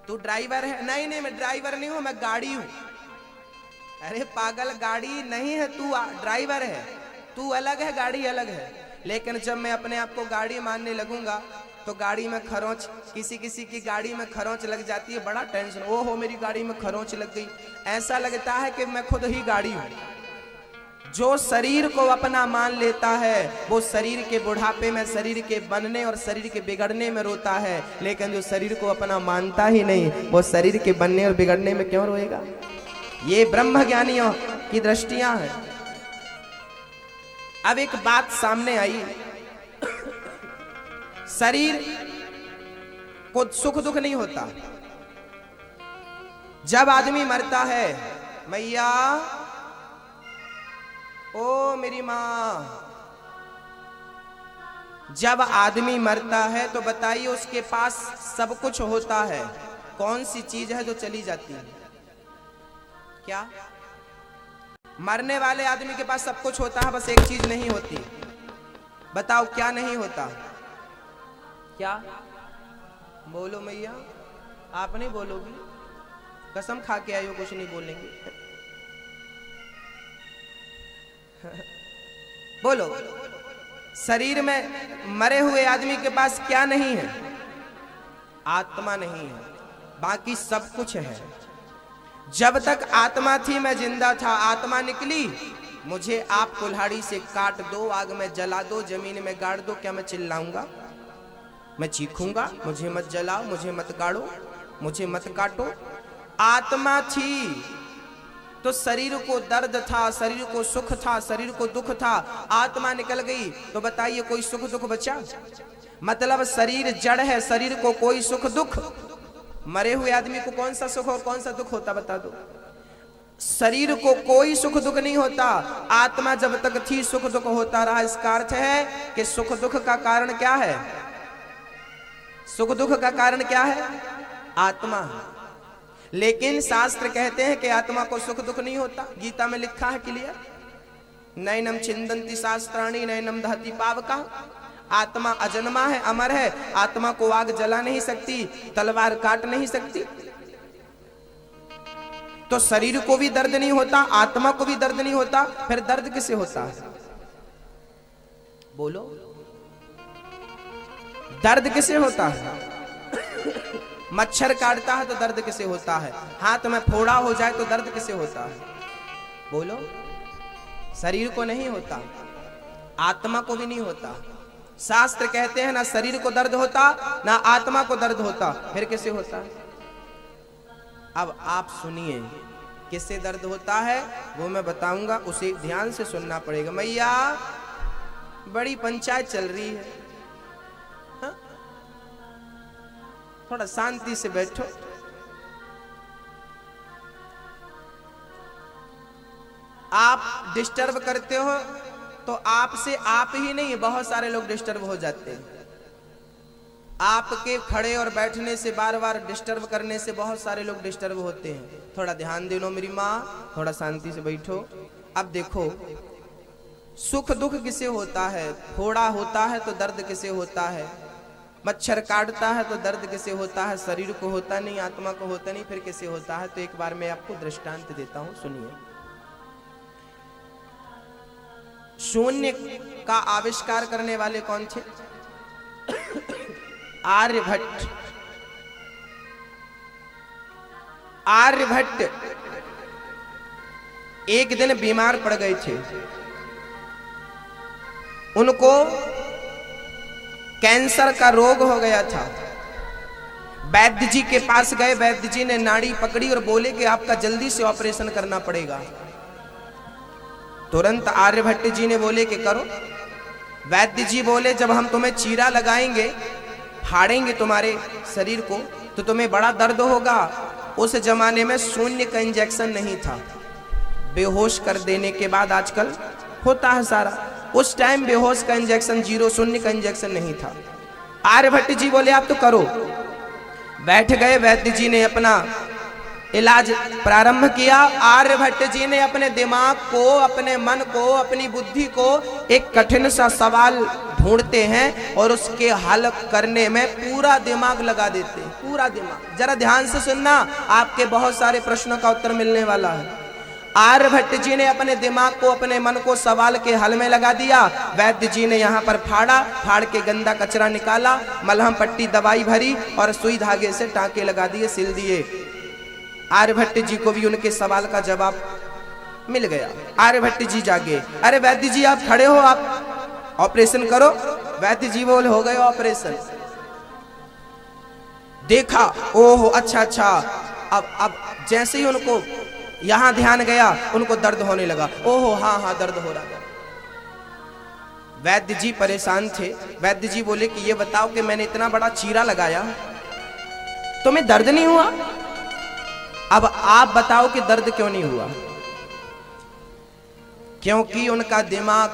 तू ड्राइवर है? नहीं नहीं, मैं ड्राइवर नहीं हूं, मैं गाड़ी हूं। अरे पागल, गाड़ी नहीं है, तू ड्राइवर है। तू अलग है, गाड़ी अलग है। लेकिन जब मैं अपने आप को गाड़ी मानने लगूंगा तो गाड़ी में खरोंच, किसी किसी की गाड़ी में खरोंच लग जाती है, बड़ा टेंशन, ओहो मेरी गाड़ी में खरोंच लग गई। ऐसा लगता है कि मैं खुद ही गाड़ी हूं। जो शरीर को अपना मान लेता है वो शरीर के बुढ़ापे में, शरीर के बनने और शरीर के बिगड़ने में रोता है, लेकिन जो शरीर को अपना मानता ही नहीं, वो शरीर के बनने और बिगड़ने में क्यों रोएगा? ये ब्रह्म ज्ञानियों की दृष्टियां हैं। अब एक बात सामने आई, शरीर को सुख दुख नहीं होता। जब आदमी मरता है, मैया ओ मेरी मां, जब आदमी मरता है तो बताइए उसके पास सब कुछ होता है, कौन सी चीज है जो चली जाती है? क्या? मरने वाले आदमी के पास सब कुछ होता है, बस एक चीज नहीं होती। बताओ क्या नहीं होता? क्या? बोलो मैया, आप नहीं बोलोगी? कसम खा के आयो कुछ नहीं बोलेंगे। बोलो। शरीर में मरे हुए आदमी के पास क्या नहीं है? आत्मा नहीं है, बाकी सब कुछ है। जब तक आत्मा थी मैं जिंदा था, आत्मा निकली, मुझे आप कुल्हाड़ी से काट दो, आग में जला दो, जमीन में गाड़ दो, क्या मैं चिल्लाऊंगा? मैं चीखूंगा? मुझे मत जलाओ, मुझे मत गाड़ो, मुझे मत काटो। आत्मा थी तो शरीर को दर्द था, शरीर को सुख था, शरीर को दुख था। आत्मा निकल गई तो बताइए कोई सुख दुख बचा? मतलब शरीर जड़ है, शरीर को कोई सुख दुख। मरे हुए आदमी को कौन सा सुख और कौन सा दुख होता बता दो? शरीर को कोई सुख दुख नहीं होता। आत्मा जब तक थी सुख दुख होता रहा। इसका अर्थ है कि सुख दुख का कारण क्या है? सुख दुख का कारण क्या है? आत्मा है। लेकिन शास्त्र कहते हैं कि आत्मा को सुख दुख नहीं होता। गीता में लिखा है क्लियर, नैनम छिंदन्ति शास्त्राणि नैनम दहति पावका। आत्मा अजन्मा है, अमर है। आत्मा को आग जला नहीं सकती, तलवार काट नहीं सकती। तो शरीर को भी दर्द नहीं होता, आत्मा को भी दर्द नहीं होता, फिर दर्द किसे होता है? बोलो, दर्द किसे होता है? मच्छर काटता है तो दर्द किसे होता है? हाथ में फोड़ा हो जाए तो दर्द किसे होता है? बोलो। शरीर को नहीं होता, आत्मा को भी नहीं होता। शास्त्र कहते हैं ना शरीर को दर्द होता ना आत्मा को दर्द होता, फिर किसे होता है? अब आप सुनिए किससे दर्द होता है वो मैं बताऊंगा, उसे ध्यान से सुनना पड़ेगा। मैया बड़ी पंचायत चल रही है, हा? थोड़ा शांति से बैठो। आप डिस्टर्ब करते हो तो आपसे आप ही नहीं बहुत सारे लोग डिस्टर्ब हो जाते हैं। आपके खड़े और बैठने से, बार बार डिस्टर्ब करने से बहुत सारे लोग डिस्टर्ब होते हैं। थोड़ा ध्यान देनो मेरी माँ, थोड़ा शांति से बैठो। अब देखो सुख दुख किसे होता है? फोड़ा होता है तो दर्द किसे होता है? मच्छर काटता है तो दर्द किसे होता है? शरीर को होता नहीं, आत्मा को होता नहीं, फिर किसे होता है? तो एक बार मैं आपको दृष्टांत देता हूं, सुनिए। शून्य का आविष्कार करने वाले कौन थे? आर्यभट्ट। आर्यभट्ट एक दिन बीमार पड़ गए थे। उनको कैंसर का रोग हो गया था। वैद्य जी के पास गए, वैद्य जी ने नाड़ी पकड़ी और बोले कि आपका जल्दी से ऑपरेशन करना पड़ेगा। तुरंत आर्यभट्ट जी ने बोले कि करो। वैद्य जी बोले जब हम तुम्हें चीरा लगाएंगे, फाड़ेंगे तुम्हारे शरीर को, तो तुम्हें बड़ा दर्द होगा। उस जमाने में शून्य का इंजेक्शन नहीं था, बेहोश कर देने के बाद आजकल होता है सारा। उस टाइम बेहोश का इंजेक्शन जीरो, शून्य का इंजेक्शन नहीं था। आर्यभट्ट जी बोले आप तो करो। बैठ गए, वैद्य जी ने अपना इलाज प्रारंभ किया। आर्यभट्ट जी ने अपने दिमाग को, अपने मन को, अपनी बुद्धि को एक कठिन सा सवाल ढूंढते हैं और उसके हल करने में पूरा दिमाग लगा देते हैं, पूरा दिमाग। जरा ध्यान से सुनना, आपके बहुत सारे प्रश्नों का उत्तर मिलने वाला है। आर्यभट्ट जी ने अपने दिमाग को, अपने मन को सवाल के हल में लगा दिया। वैद्य जी ने यहाँ पर फाड़ा, फाड़ के गंदा कचरा निकाला, मलहम पट्टी दवाई भरी और सुई धागे से टांके लगा दिए, सिल दिए। आर्यभट्ट जी को भी उनके सवाल का जवाब मिल गया। आर्यभट्ट जी जागे, अरे वैद्य जी आप खड़े हो, आप ऑपरेशन करो। वैद्य जी बोले हो गए ऑपरेशन। देखा, ओहो अच्छा अच्छा। अब जैसे ही उनको यहाँ ध्यान गया, उनको दर्द होने लगा। ओहो हाँ हाँ दर्द हो रहा है। वैद्य जी परेशान थे। वैद्य जी बोले कि ये बताओ कि मैंने इतना बड़ा चीरा लगाया, तुम्हें दर्द नहीं हुआ? अब आप बताओ कि दर्द क्यों नहीं हुआ? क्योंकि उनका दिमाग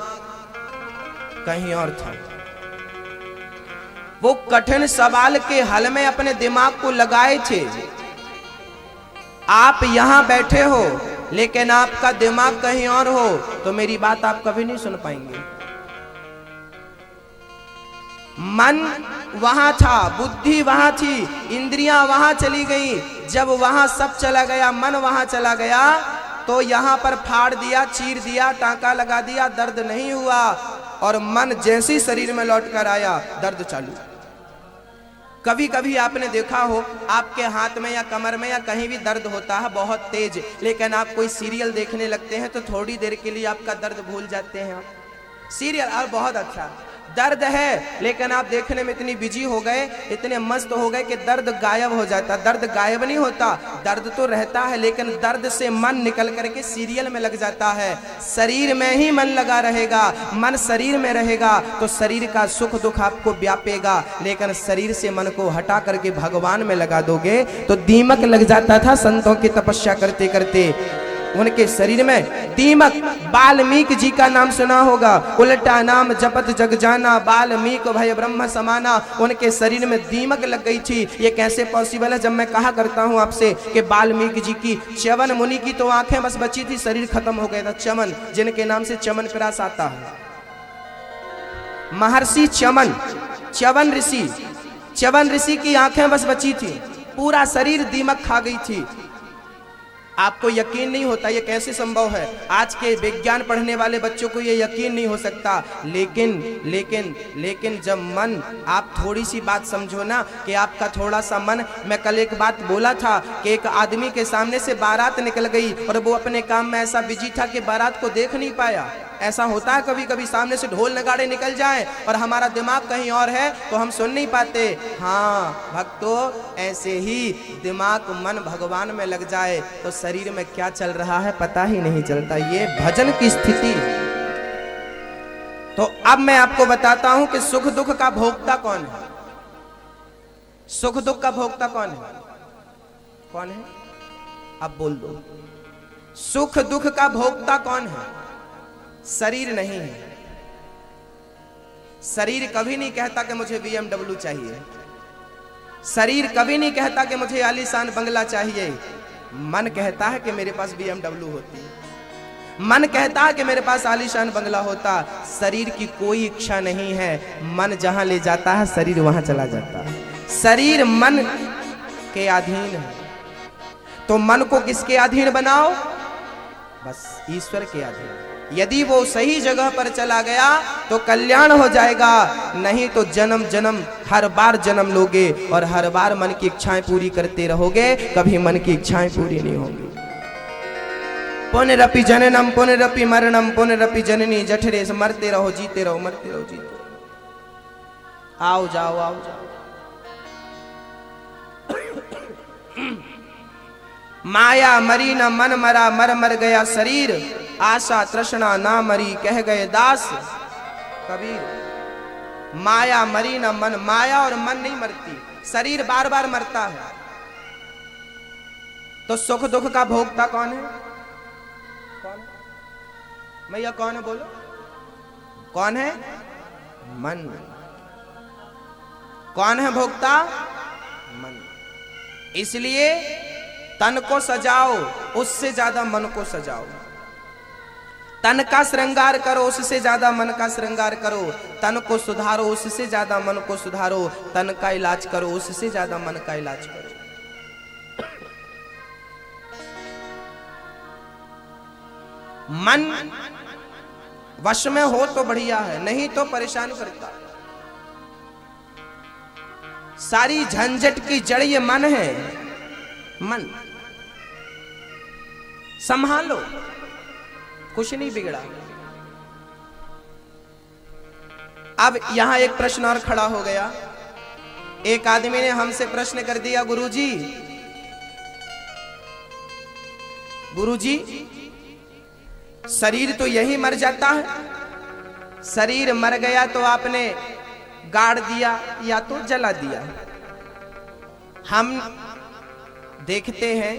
कहीं और था। वो कठिन सवाल के हल में अपने दिमाग को लगाए थे। आप यहां बैठे हो लेकिन आपका दिमाग कहीं और हो तो मेरी बात आप कभी नहीं सुन पाएंगे। मन वहां था, बुद्धि वहां थी, इंद्रियां वहां चली गई। जब वहां सब चला गया, मन वहां चला गया, तो यहां पर फाड़ दिया, चीर दिया, टांका लगा दिया, दर्द नहीं हुआ। और मन जैसे ही शरीर में लौट कर आया, दर्द चालू। कभी कभी आपने देखा हो आपके हाथ में या कमर में या कहीं भी दर्द होता है बहुत तेज, लेकिन आप कोई सीरियल देखने लगते हैं तो थोड़ी देर के लिए आपका दर्द भूल जाते हैं। आप सीरियल और बहुत अच्छा दर्द है, लेकिन आप देखने में इतनी बिजी हो गए, इतने मस्त हो गए कि दर्द गायब हो जाता। दर्द गायब नहीं होता, दर्द तो रहता है, लेकिन दर्द से मन निकल करके सीरियल में लग जाता है। शरीर में ही मन लगा रहेगा, मन शरीर में रहेगा तो शरीर का सुख दुख आपको व्यापेगा। लेकिन शरीर से मन को हटा करके भगवान में लगा दोगे तो दीमक लग जाता था संतों की तपस्या करते करते। उनके शरीर में दीमक, वाल्मीकि जी का नाम सुना होगा, उल्टा नाम जपत जग जाना, वाल्मीकि भय ब्रह्म समाना। उनके शरीर में दीमक लग गई थी। ये कैसे पॉसिबल है? जब मैं कहा करता हूं आपसे कि वाल्मीकि जी की, च्यवन मुनि की तो आंखें बस बची थी, शरीर खत्म हो गया था। च्यवन, जिनके नाम से च्यवनप्राश आता है, महर्षि च्यवन, च्यवन ऋषि की आंखें बस बची थी, पूरा शरीर दीमक खा गई थी। आपको यकीन नहीं होता ये कैसे संभव है? आज के विज्ञान पढ़ने वाले बच्चों को ये यकीन नहीं हो सकता। लेकिन जब मन, आप थोड़ी सी बात समझो ना कि आपका थोड़ा सा मन, मैं कल एक बात बोला था कि एक आदमी के सामने से बारात निकल गई और वो अपने काम में ऐसा बिजी था कि बारात को देख नहीं पाया। ऐसा होता है कभी कभी, सामने से ढोल नगाड़े निकल जाए और हमारा दिमाग कहीं और है तो हम सुन नहीं पाते। हाँ भक्तों, ऐसे ही दिमाग मन भगवान में लग जाए तो शरीर में क्या चल रहा है पता ही नहीं चलता। ये भजन की स्थिति। तो अब मैं आपको बताता हूं कि सुख दुख का भोक्ता कौन है। सुख दुख का भोक्ता कौन है? कौन है? अब बोल दो। सुख दुख का भोक्ता कौन है? शरीर नहीं है। शरीर कभी नहीं कहता कि मुझे BMW चाहिए, शरीर कभी नहीं कहता कि मुझे आलीशान बंगला चाहिए। मन कहता है कि मेरे पास BMW होती, मन कहता है कि मेरे पास आलीशान बंगला होता। शरीर की कोई इच्छा नहीं है, मन जहां ले जाता है शरीर वहां चला जाता है। शरीर मन के अधीन है, तो मन को किसके अधीन बनाओ? बस ईश्वर के अधीन। यदि वो सही जगह पर चला गया तो कल्याण हो जाएगा, नहीं तो जन्म जन्म हर बार जन्म लोगे और हर बार मन की इच्छाएं पूरी करते रहोगे, कभी मन की इच्छाएं पूरी नहीं होंगी। पुनरपि जननम पुनरपि मरणम पुनरपि जननी जठरे से मरते रहो जीते रहो, मरते रहो जीते रहो। आओ जाओ आओ जाओ। माया मरी न मन मरा, मर मर गया शरीर, आशा तृष्णा ना मरी, कह गए दास कबीर। माया मरी न मन, माया और मन नहीं मरती, शरीर बार बार मरता है। तो सुख दुख का भोक्ता कौन है? कौन? भैया कौन है बोलो? कौन है? मन। कौन है भोक्ता? मन। इसलिए तन को सजाओ, उससे ज्यादा मन को सजाओ। तन का श्रृंगार करो, उससे ज्यादा मन का श्रृंगार करो। तन को सुधारो, उससे ज्यादा मन को सुधारो। तन का इलाज करो, उससे ज्यादा मन का इलाज करो। मन वश में हो तो बढ़िया है, नहीं तो परेशान करता। सारी झंझट की जड़ ये मन है। मन संभालो, कुछ नहीं बिगड़ा। अब यहां एक प्रश्न और खड़ा हो गया। एक आदमी ने हमसे प्रश्न कर दिया, गुरुजी शरीर तो यही मर जाता है, शरीर मर गया तो आपने गाड़ दिया या तो जला दिया। हम देखते हैं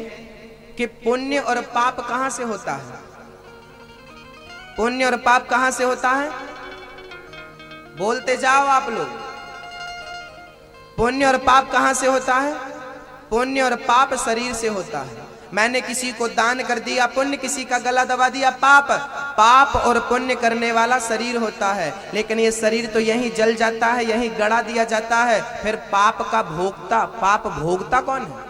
कि पुण्य और पाप कहां से होता है? पुण्य और पाप कहां से होता है? बोलते जाओ आप लोग। पुण्य और पाप कहां से होता है? पुण्य और पाप शरीर से होता है। मैंने किसी को दान कर दिया पुण्य, किसी का गला दबा दिया पाप। पाप और पुण्य करने वाला शरीर होता है, लेकिन ये शरीर तो यहीं जल जाता है, यहीं गड़ा दिया जाता है। फिर पाप का भोक्ता, पाप भोगता कौन है?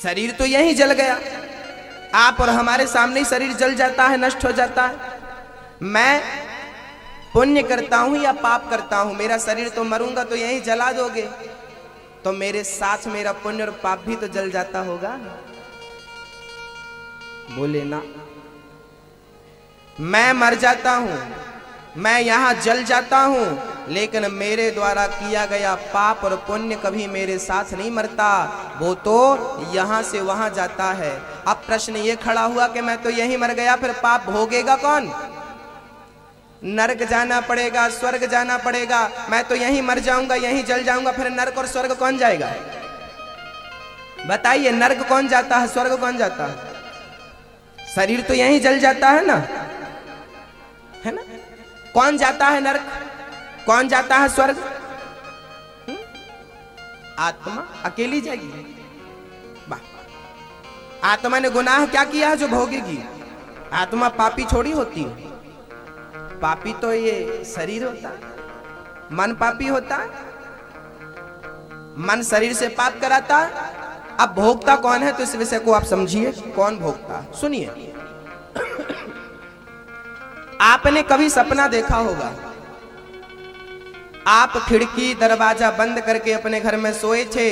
शरीर तो यहीं जल गया, आप और हमारे सामने ही शरीर जल जाता है, नष्ट हो जाता है। मैं पुण्य करता हूं या पाप करता हूं, मेरा शरीर तो मरूंगा तो यहीं जला दोगे, तो मेरे साथ मेरा पुण्य और पाप भी तो जल जाता होगा। बोले ना, मैं मर जाता हूं, मैं यहां जल जाता हूं, लेकिन मेरे द्वारा किया गया पाप और पुण्य कभी मेरे साथ नहीं मरता, वो तो यहां से वहां जाता है। अब प्रश्न ये खड़ा हुआ कि मैं तो यहीं मर गया, फिर पाप भोगेगा कौन? नरक जाना पड़ेगा, स्वर्ग जाना पड़ेगा। मैं तो यहीं मर जाऊंगा, यहीं जल जाऊंगा, फिर नरक और स्वर्ग कौन जाएगा? बताइए, नरक कौन जाता है, स्वर्ग कौन जाता है? शरीर तो यहीं जल जाता है ना, है ना? कौन जाता है नरक, कौन जाता है स्वर्ग? आत्मा अकेली जाएगी। वाह, आत्मा ने गुनाह क्या किया है जो भोगेगी? आत्मा पापी छोड़ी होती है। पापी तो ये शरीर होता है, मन पापी होता है, मन शरीर से पाप कराता है। अब भोगता कौन है, तो इस विषय को आप समझिए, कौन भोगता है। सुनिए, आपने कभी सपना देखा होगा, आप खिड़की दरवाजा बंद करके अपने घर में सोए थे,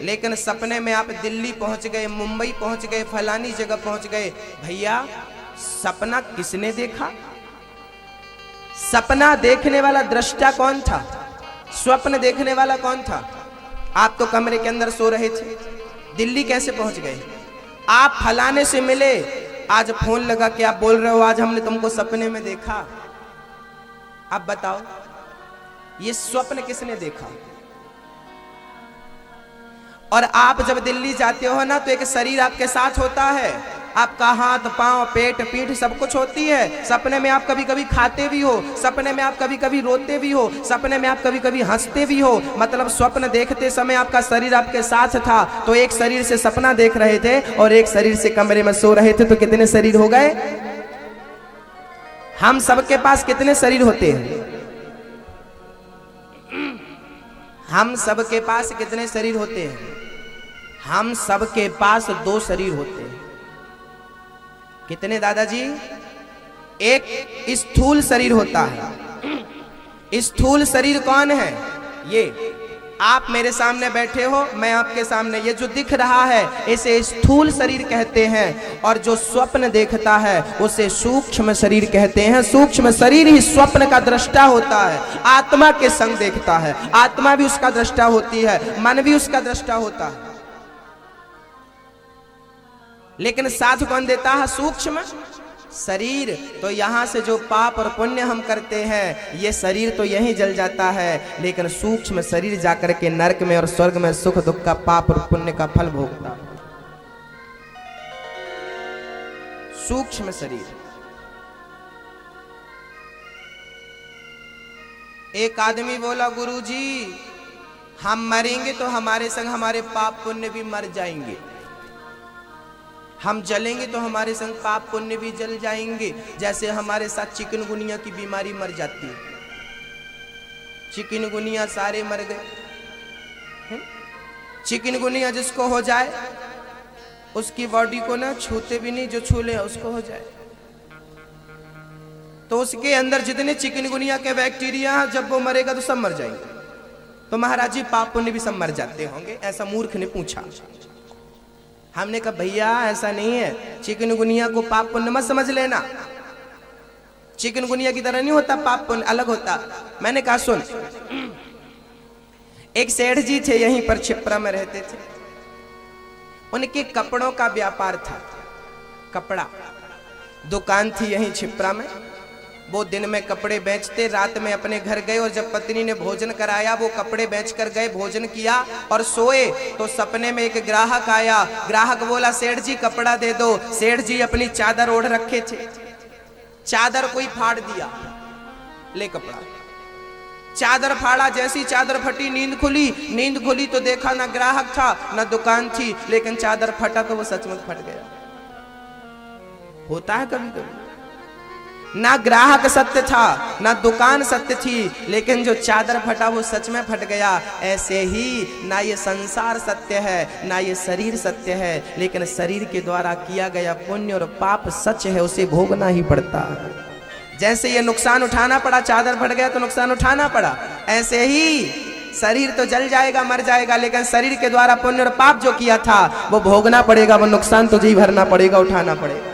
लेकिन सपने में आप दिल्ली पहुंच गए, मुंबई पहुंच गए, फलानी जगह पहुंच गए। भैया, सपना किसने देखा? सपना देखने वाला दृष्टा कौन था? स्वप्न देखने वाला कौन था? आप तो कमरे के अंदर सो रहे थे, दिल्ली कैसे पहुंच गए? आप फलाने से मिले, आज फोन लगा के आप बोल रहे हो आज हमने तुमको सपने में देखा। अब बताओ, ये स्वप्न किसने देखा? और आप जब दिल्ली जाते हो ना, तो एक शरीर आपके साथ होता है, आपका हाथ पांव पेट पीठ सब कुछ होती है। सपने में आप कभी कभी खाते भी हो, सपने में आप कभी कभी रोते भी हो, सपने में आप कभी कभी हंसते भी हो। मतलब स्वप्न देखते समय आपका शरीर आपके साथ था। तो एक शरीर से सपना देख रहे थे और एक शरीर से कमरे में सो रहे थे, तो कितने शरीर हो गए? हम सबके पास कितने शरीर होते हैं? हम सबके पास कितने शरीर होते हैं? हम सबके पास 2 शरीर होते हैं। कितने दादाजी? एक स्थूल शरीर होता है। स्थूल शरीर कौन है? ये आप मेरे सामने बैठे हो, मैं आपके सामने, ये जो दिख रहा है इसे स्थूल शरीर कहते हैं। और जो स्वप्न देखता है उसे सूक्ष्म शरीर कहते हैं। सूक्ष्म शरीर ही स्वप्न का दृष्टा होता है, आत्मा के संग देखता है, आत्मा भी उसका दृष्टा होती है, मन भी उसका दृष्टा होता है। लेकिन साथ कौन देता है? सूक्ष्म शरीर। तो यहां से जो पाप और पुण्य हम करते हैं, ये शरीर तो यहीं जल जाता है, लेकिन सूक्ष्म शरीर जाकर के नरक में और स्वर्ग में सुख दुख का, पाप और पुण्य का फल भोगता है। सूक्ष्म शरीर। एक आदमी बोला, गुरुजी हम मरेंगे तो हमारे संग हमारे पाप पुण्य भी मर जाएंगे, हम जलेंगे तो हमारे संग पाप पुण्य भी जल जाएंगे। जैसे हमारे साथ चिकनगुनिया की बीमारी मर जाती है, चिकनगुनिया सारे मर गए। चिकनगुनिया जिसको हो जाए उसकी बॉडी को ना छूते भी नहीं, जो छू ले उसको हो जाए तो उसके अंदर जितने चिकनगुनिया के बैक्टीरिया, जब वो मरेगा तो सब मर जाएंगे। तो महाराज जी पाप पुण्य भी सब मर जाते होंगे, ऐसा मूर्ख ने पूछा। हमने कहा भैया ऐसा नहीं है, चिकनगुनिया को पाप पुण्य मत समझ लेना, चिकनगुनिया की तरह नहीं होता, पाप पुण्य अलग होता। मैंने कहा सुन, एक सेठ जी थे, यहीं पर छिपरा में रहते थे, उनके कपड़ों का व्यापार था, कपड़ा दुकान थी यहीं छिपरा में। वो दिन में कपड़े बेचते, रात में अपने घर गए और जब पत्नी ने भोजन कराया वो कपड़े बेच कर गए, भोजन किया और सोए तो सपने में एक ग्राहक आया। ग्राहक बोला सेठ जी कपड़ा दे दो। सेठ जी अपनी चादर ओढ़ रखे थे, चादर कोई फाड़ दिया, ले कपड़ा। चादर फाड़ा, जैसी चादर फटी नींद खुली तो देखा ना ग्राहक था ना दुकान थी, लेकिन चादर फटा तो वो सचमुच फट गया। होता है कभी कभी, ना ग्राहक सत्य था ना दुकान सत्य थी, लेकिन जो चादर फटा वो सच में फट गया। ऐसे ही ना ये संसार सत्य है ना ये शरीर सत्य है, लेकिन शरीर के द्वारा किया गया पुण्य और पाप सच है, उसे भोगना ही पड़ता है। जैसे ये नुकसान उठाना पड़ा, चादर फट गया तो नुकसान उठाना पड़ा, ऐसे ही शरीर तो जल जाएगा मर जाएगा, लेकिन शरीर के द्वारा पुण्य और पाप जो किया था वो भोगना पड़ेगा, वो नुकसान तुझे ही भरना पड़ेगा, उठाना पड़ेगा।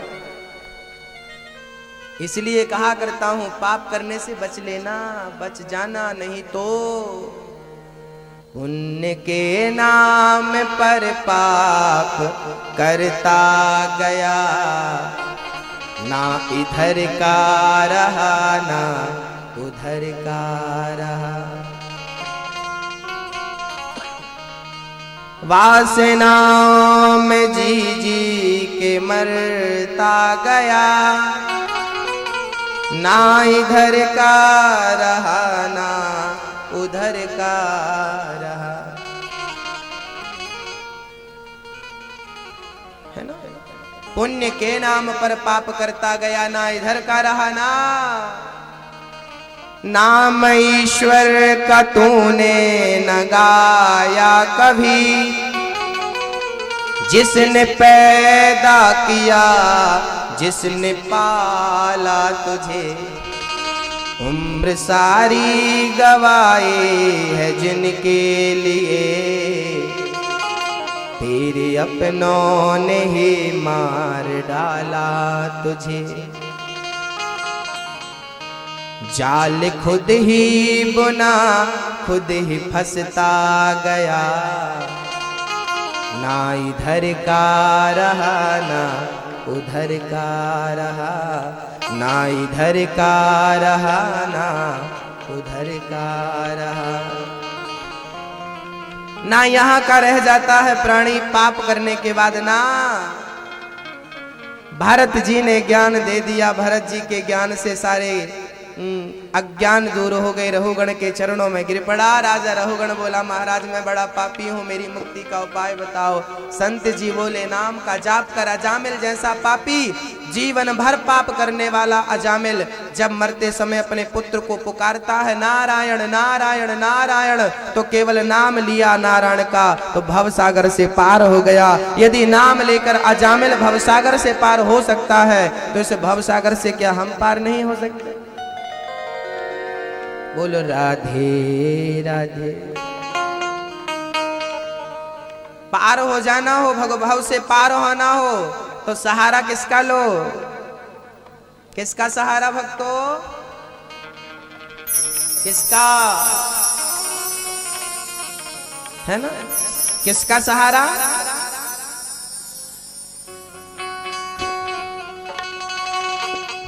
इसलिए कहा करता हूं पाप करने से बच लेना, बच जाना नहीं तो पुण्य के नाम पर पाप करता गया, ना इधर का रहा ना उधर का रहा। वासनाओं में जी जी के मरता गया, ना इधर का रहा ना उधर का रहा। है ना, पुण्य के नाम पर पाप करता गया, ना इधर का रहा ना। नाम ईश्वर का तूने न गाया कभी, जिसने पैदा किया जिसने पाला तुझे, उम्र सारी गवाए है जिनके लिए, तेरे अपनों ने ही मार डाला तुझे। जाल खुद ही बुना खुद ही फंसता गया, ना इधर का रहा ना उधर का रहा, ना इधर का रहा ना उधर का रहा। ना यहाँ का रह जाता है प्राणी पाप करने के बाद ना। भरत जी ने ज्ञान दे दिया, भरत जी के ज्ञान से सारे अज्ञान दूर हो गए। रहुगण के चरणों में गिर पड़ा। राजा रहुगण बोला महाराज मैं बड़ा पापी हूँ, मेरी मुक्ति का उपाय बताओ। संत जी बोले नाम का जाप कर। अजामिल जैसा पापी, जीवन भर पाप करने वाला अजामिल जब मरते समय अपने पुत्र को पुकारता है नारायण नारायण नारायण, तो केवल नाम लिया नारायण का तो भवसागर से पार हो गया। यदि नाम लेकर अजामिल भवसागर से पार हो सकता है तो इस भवसागर से क्या हम पार नहीं हो सकते? बोलो राधे राधे। पार हो जाना हो, भव से पार होना हो तो सहारा किसका लो? किसका सहारा भक्तों? किसका है ना, किसका सहारा?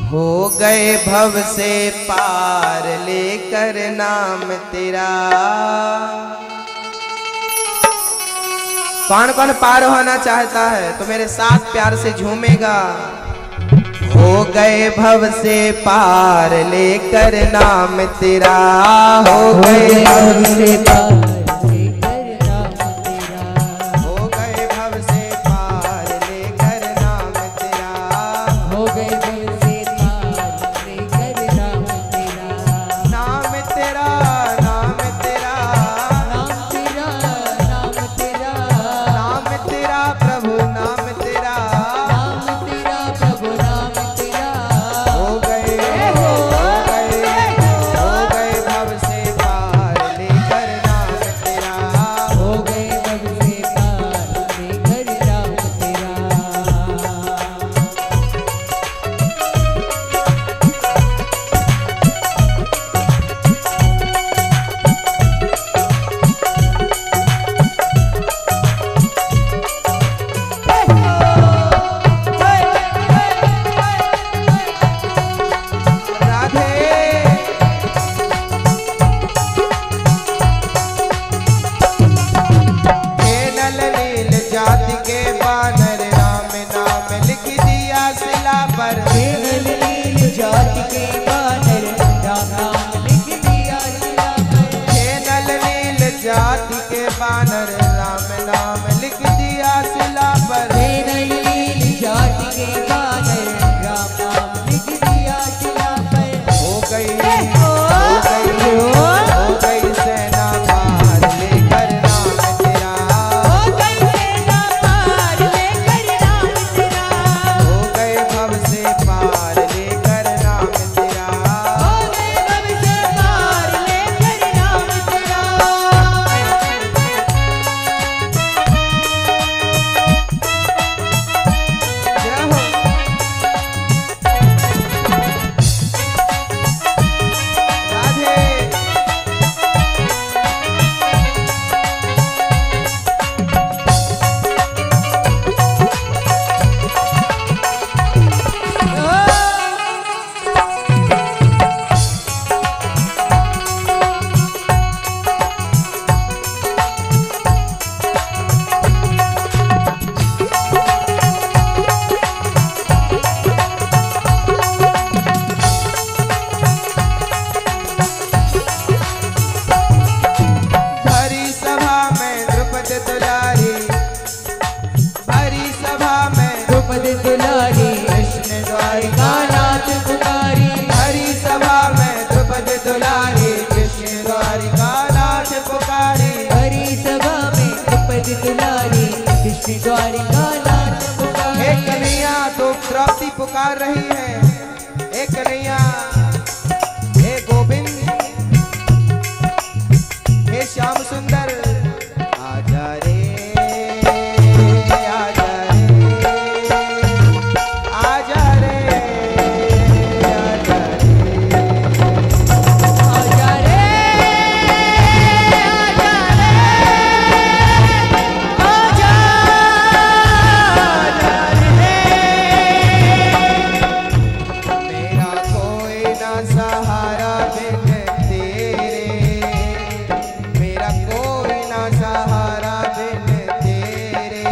हो गए भव से पार लेकर नाम तेरा। कौन कौन पार होना चाहता है तो मेरे साथ प्यार से झूमेगा। हो गए भव से पार लेकर नाम तेरा, हो गए भव से पार द्रौपदी दुलारी कृष्ण द्वारिका नाथ पुकारी। हरी सभा में द्रौपदी दुलारी कृष्ण द्वारिका नाथ पुकारी। हरी सभा में द्रौपदी दुलारी कृष्ण द्वारिका नाथ पुकारी। एक कन्हैया तो द्रौपदी पुकार रही है, एक कन्हैया हे गोविंद हे श्याम सुंदर आजा रे आजा रे आजा रे आजा रे आजा मेरा कोई ना सहारा बिन तेरे, मेरा कोई ना सहारा बिन तेरे।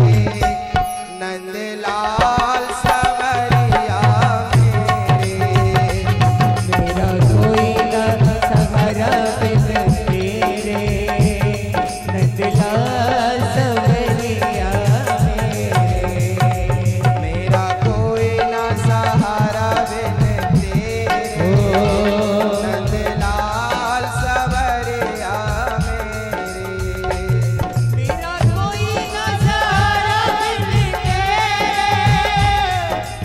नंदलाल सवरिया मेरे, मेरा कोई ना सहारा बिन तेरे। नंदलाल सवरिया मेरे। मेरा कोई ना सहारा बिन तेरे। नंदलाल सवरिया मेरे। मेरा कोई ना सहारा बिन तेरे।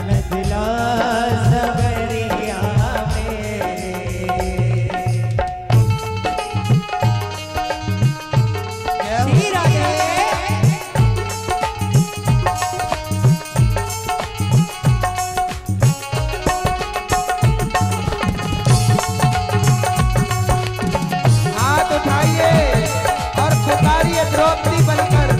नंदलाल सवरिया मेरे। श्री राधे। हाथ उठाइए और पुकारिए द्रौपदी बनकर।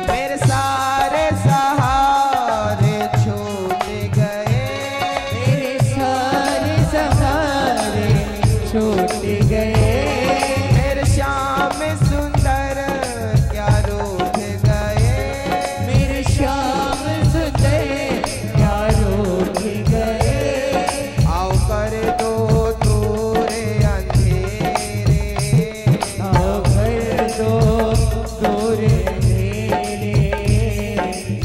मेरे सारे सहारे छूट गए, मेरे सारे सहारे छूट गए। मेरे श्याम सुंदर क्या रूठ गए। मेरे श्याम सुंदर क्या रूठ गए। आओ कर दो दूर अंधेरे, आओ कर दो दूर मेरे।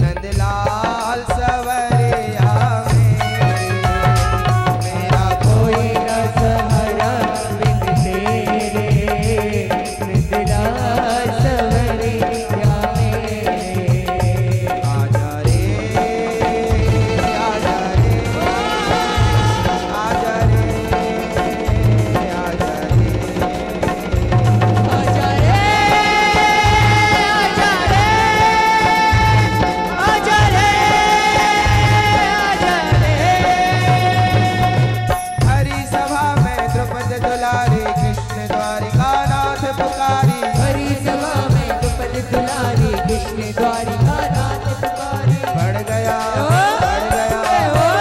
नंदलाल सवरिया मेरे। मेरा कोई ना सहारा बिन तेरे। नंदलाल सवरिया मेरे। आजा रे आजा रे आजा रे आजा रे। आजा रे आजा रे आजा रे आजा रे। हरी सभा में द्रौपदी दुलारी कृष्ण द्वारिका नाथ पुकारी। हरी सभा में द्रौपदी दुलारी कृष्ण द्वारिका नाथ पुकारी। बढ़ गया बढ़ गया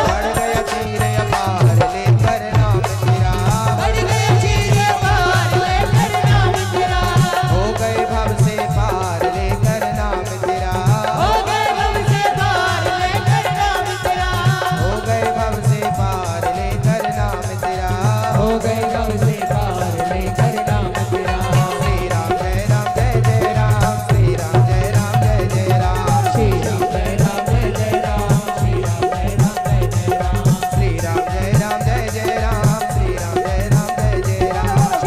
बढ़ गया चीर अपार लेकर नाम तेरा। बढ़ गए चीरे पार लेकर नाम तेरा। हो गए भव से पार लेकर नाम तेरा। हो गए भव से पार लेकर नाम तेरा। हो गए भव से पार लेकर नाम तेरा। हो गए भव से पार लेकर नाम तेरा। श्री राम जय राम जय जय राम। श्री राम जय राम जय जय राम। श्री राम जय राम जय जय राम। श्री राम जय राम जय जय राम। श्री राम जय राम जय जय राम। श्री राम जय राम जय जय राम। श्री राम जय राम जय जय राम। श्री राम जय राम जय जय राम। श्री राम जय राम जय जय राम। श्री राम जय राम जय जय राम। श्री राम जय राम जय जय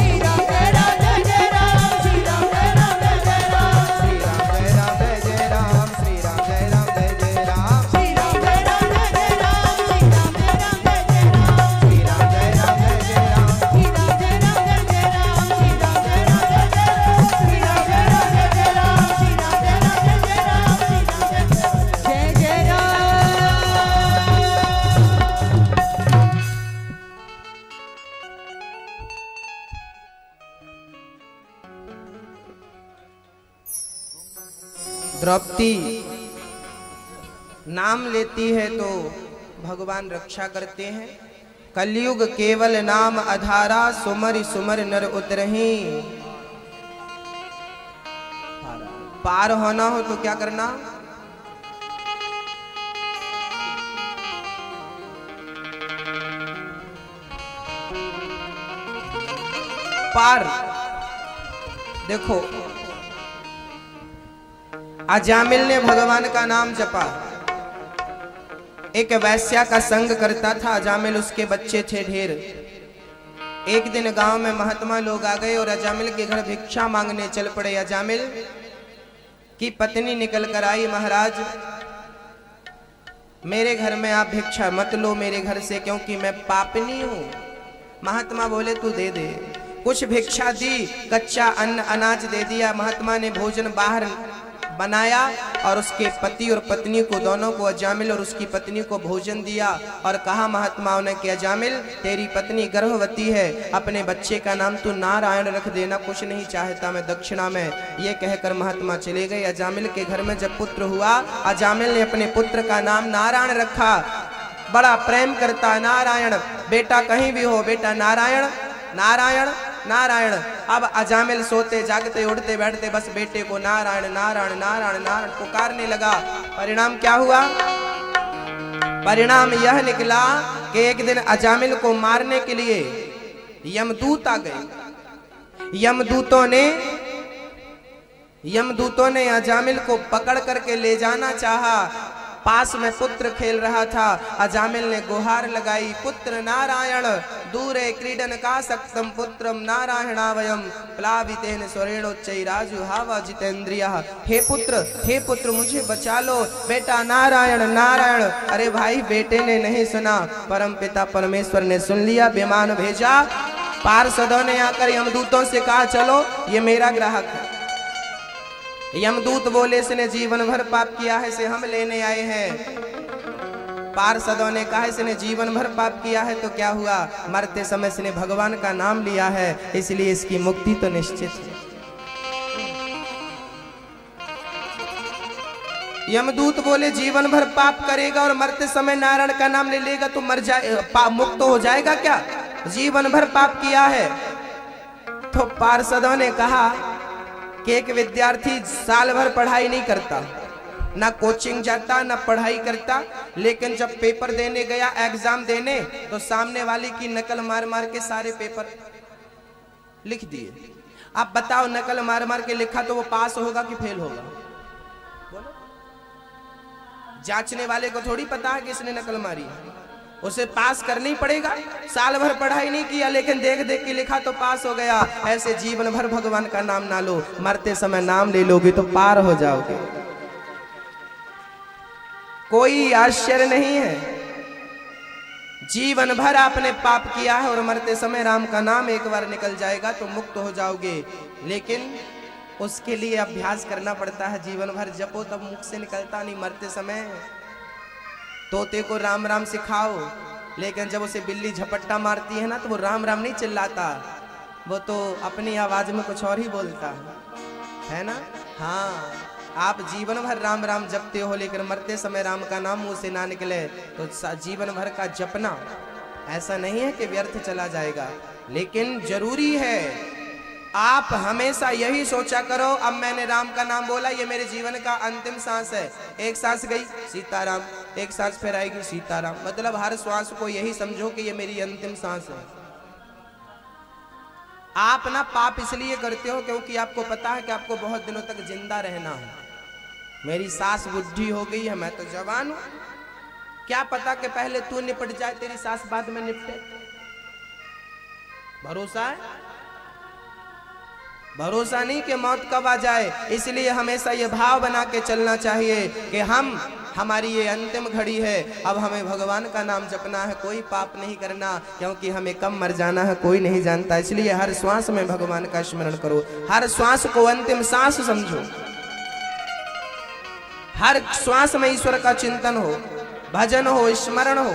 राम। श्री राम जय राम जय जय राम। श्री राम जय राम जय जय राम। श्री राम जय राम जय जय राम। श्री राम जय राम जय जय राम। श्री राम जय राम जय जय राम। श्री राम जय राम जय जय राम। श्री राम जय जय राम। द्रौपदी नाम लेती है तो भगवान रक्षा करते हैं। कलयुग केवल नाम आधारा, सुमर सुमर नर उतरही। पार होना हो तो क्या करना? पार। देखो, अजामिल ने भगवान का नाम जपा। एक वैश्या का संग करता था अजामिल, उसके बच्चे थे ढेर। एक दिन गांव में महात्मा लोग आ गए और अजामिल के घर भिक्षा मांगने चल पड़े। अजामिल की पत्नी निकल कर आई, महाराज मेरे घर में आप भिक्षा मत लो मेरे घर से, क्योंकि मैं पापनी हूं। महात्मा बोले तू दे दे। कुछ भिक्षा दी, कच्चा अन्न अनाज दे दिया। महात्मा ने भोजन बाहर बनाया और उसके पति और पत्नी को, दोनों को, अजामिल और उसकी पत्नी को भोजन दिया और कहा महात्माओं ने कि अजामिल तेरी पत्नी गर्भवती है, अपने बच्चे का नाम तू नारायण रख देना, कुछ नहीं चाहता मैं दक्षिणा में। ये कहकर महात्मा चले गए। अजामिल के घर में जब पुत्र हुआ, अजामिल ने अपने पुत्र का नाम नारायण रखा। बड़ा प्रेम करता नारायण, बेटा कहीं भी हो बेटा नारायण नारायण नारायण। अब अजामिल सोते जागते उठते बैठते बस बेटे को नारायण नारायण नारायण नारायण पुकारने लगा। परिणाम क्या हुआ? परिणाम यह निकला कि एक दिन अजामिल को मारने के लिए यमदूत आ गए। यमदूतों ने अजामिल को पकड़ करके ले जाना चाहा। पास में पुत्र खेल रहा था। अजामिल ने गुहार लगाई, पुत्र नारायण दूरे क्रीडन का सक्तम पुत्रम नारायणावयम प्लावितेन स्वरेणोच्चैराजु हावा जितेंद्रियः। हे पुत्र मुझे बचा लो, बेटा नारायण नारायण। अरे भाई बेटे ने नहीं सुना, परम पिता परमेश्वर ने सुन लिया, विमान भेजा। पार्षदों ने आकर यमदूतों से कहा चलो ये मेरा ग्राहक है। यमदूत बोले इसने जीवन भर पाप किया है, इसे हम लेने आए हैं। पार्षदों ने कहा इसने जीवन भर पाप किया है तो क्या हुआ, मरते समय इसने भगवान का नाम लिया है, इसलिए इसकी मुक्ति तो निश्चित है। यमदूत बोले जीवन भर पाप करेगा और मरते समय नारायण का नाम ले लेगा तो मर जाए, मुक्त तो हो जाएगा क्या? जीवन भर पाप किया है। तो पार्षदों ने कहा कि एक विद्यार्थी साल भर पढ़ाई नहीं करता, ना कोचिंग जाता ना पढ़ाई करता, लेकिन जब पेपर देने गया एग्जाम देने तो सामने वाले की नकल मार मार के सारे पेपर लिख दिए। आप बताओ नकल मार मार के लिखा तो वो पास होगा कि फेल होगा? बोलो। जांचने वाले को थोड़ी पता है कि इसने नकल मारी, उसे पास करना ही पड़ेगा। साल भर पढ़ाई नहीं किया लेकिन देख देख के लिखा तो पास हो गया। ऐसे जीवन भर भगवान का नाम ना लो, मरते समय नाम ले लोगे तो पार हो जाओगे। कोई आश्चर्य नहीं है, जीवन भर आपने पाप किया है और मरते समय राम का नाम एक बार निकल जाएगा तो मुक्त हो जाओगे। लेकिन उसके लिए अभ्यास करना पड़ता है, जीवन भर जपो तब मुख से निकलता नहीं। मरते समय तोते को राम राम सिखाओ, लेकिन जब उसे बिल्ली झपट्टा मारती है ना तो वो राम राम नहीं चिल्लाता, वो तो अपनी आवाज में कुछ और ही बोलता है ना। हाँ, आप जीवन भर राम राम जपते हो लेकिन मरते समय राम का नाम मुंह से ना निकले तो जीवन भर का जपना ऐसा नहीं है कि व्यर्थ चला जाएगा। लेकिन जरूरी है आप हमेशा यही सोचा करो, अब मैंने राम का नाम बोला, ये मेरे जीवन का अंतिम सांस है। एक सांस गई सीताराम, एक सांस फिर आएगी सीताराम, मतलब हर श्वास को यही समझो कि ये मेरी अंतिम सांस है। आप ना पाप इसलिए करते हो क्योंकि आपको पता है कि आपको बहुत दिनों तक जिंदा रहना है। मेरी सास बुढ़ी हो गई है, मैं तो जवान हूं, क्या पता कि पहले तू निपट जाए, तेरी सास बाद में निपटे। भरोसा है? भरोसा नहीं कि मौत कब आ जाए। इसलिए हमेशा ये भाव बना के चलना चाहिए कि हमारी ये अंतिम घड़ी है, अब हमें भगवान का नाम जपना है, कोई पाप नहीं करना, क्योंकि हमें कब मर जाना है कोई नहीं जानता। इसलिए हर श्वास में भगवान का स्मरण करो, हर श्वास को अंतिम सांस समझो, हर श्वास में ईश्वर का चिंतन हो, भजन हो, स्मरण हो,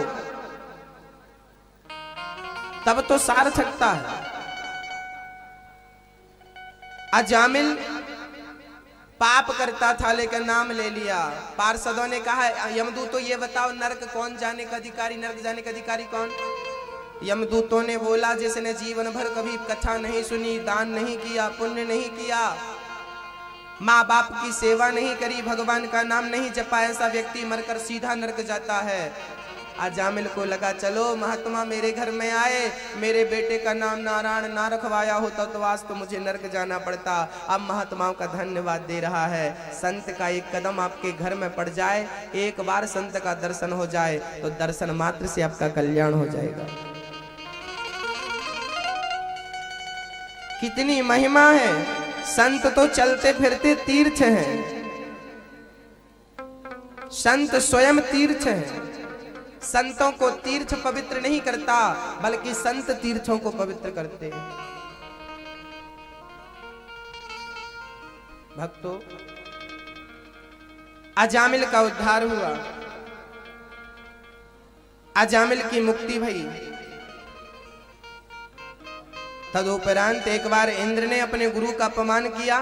तब तो सार्थकता है। अजामिल पाप करता था लेकिन नाम ले लिया। पार्षदों ने कहा यमदूतों ये बताओ नरक कौन जाने का अधिकारी, नरक जाने का अधिकारी कौन? यमदूतों ने बोला जिसने जीवन भर कभी कथा नहीं सुनी, दान नहीं किया, पुण्य नहीं किया, माँ बाप की सेवा नहीं करी, भगवान का नाम नहीं जपा, ऐसा व्यक्ति मरकर सीधा नरक जाता है। अजामिल को लगा चलो महात्मा मेरे घर में आए, मेरे बेटे का नाम नारायण ना रखवाया होता तो आज तो मुझे नरक जाना पड़ता। अब महात्माओं का धन्यवाद दे रहा है। संत का एक कदम आपके घर में पड़ जाए, एक बार संत का दर्शन हो जाए तो दर्शन मात्र से आपका कल्याण हो जाएगा। कितनी महिमा है। संत तो चलते फिरते तीर्थ हैं, संत स्वयं तीर्थ हैं। संतों को तीर्थ पवित्र नहीं करता, बल्कि संत तीर्थों को पवित्र करते हैं। भक्तों, अजामिल का उद्धार हुआ, अजामिल की मुक्ति भई। तदुपरांत एक बार इंद्र ने अपने गुरु का अपमान किया।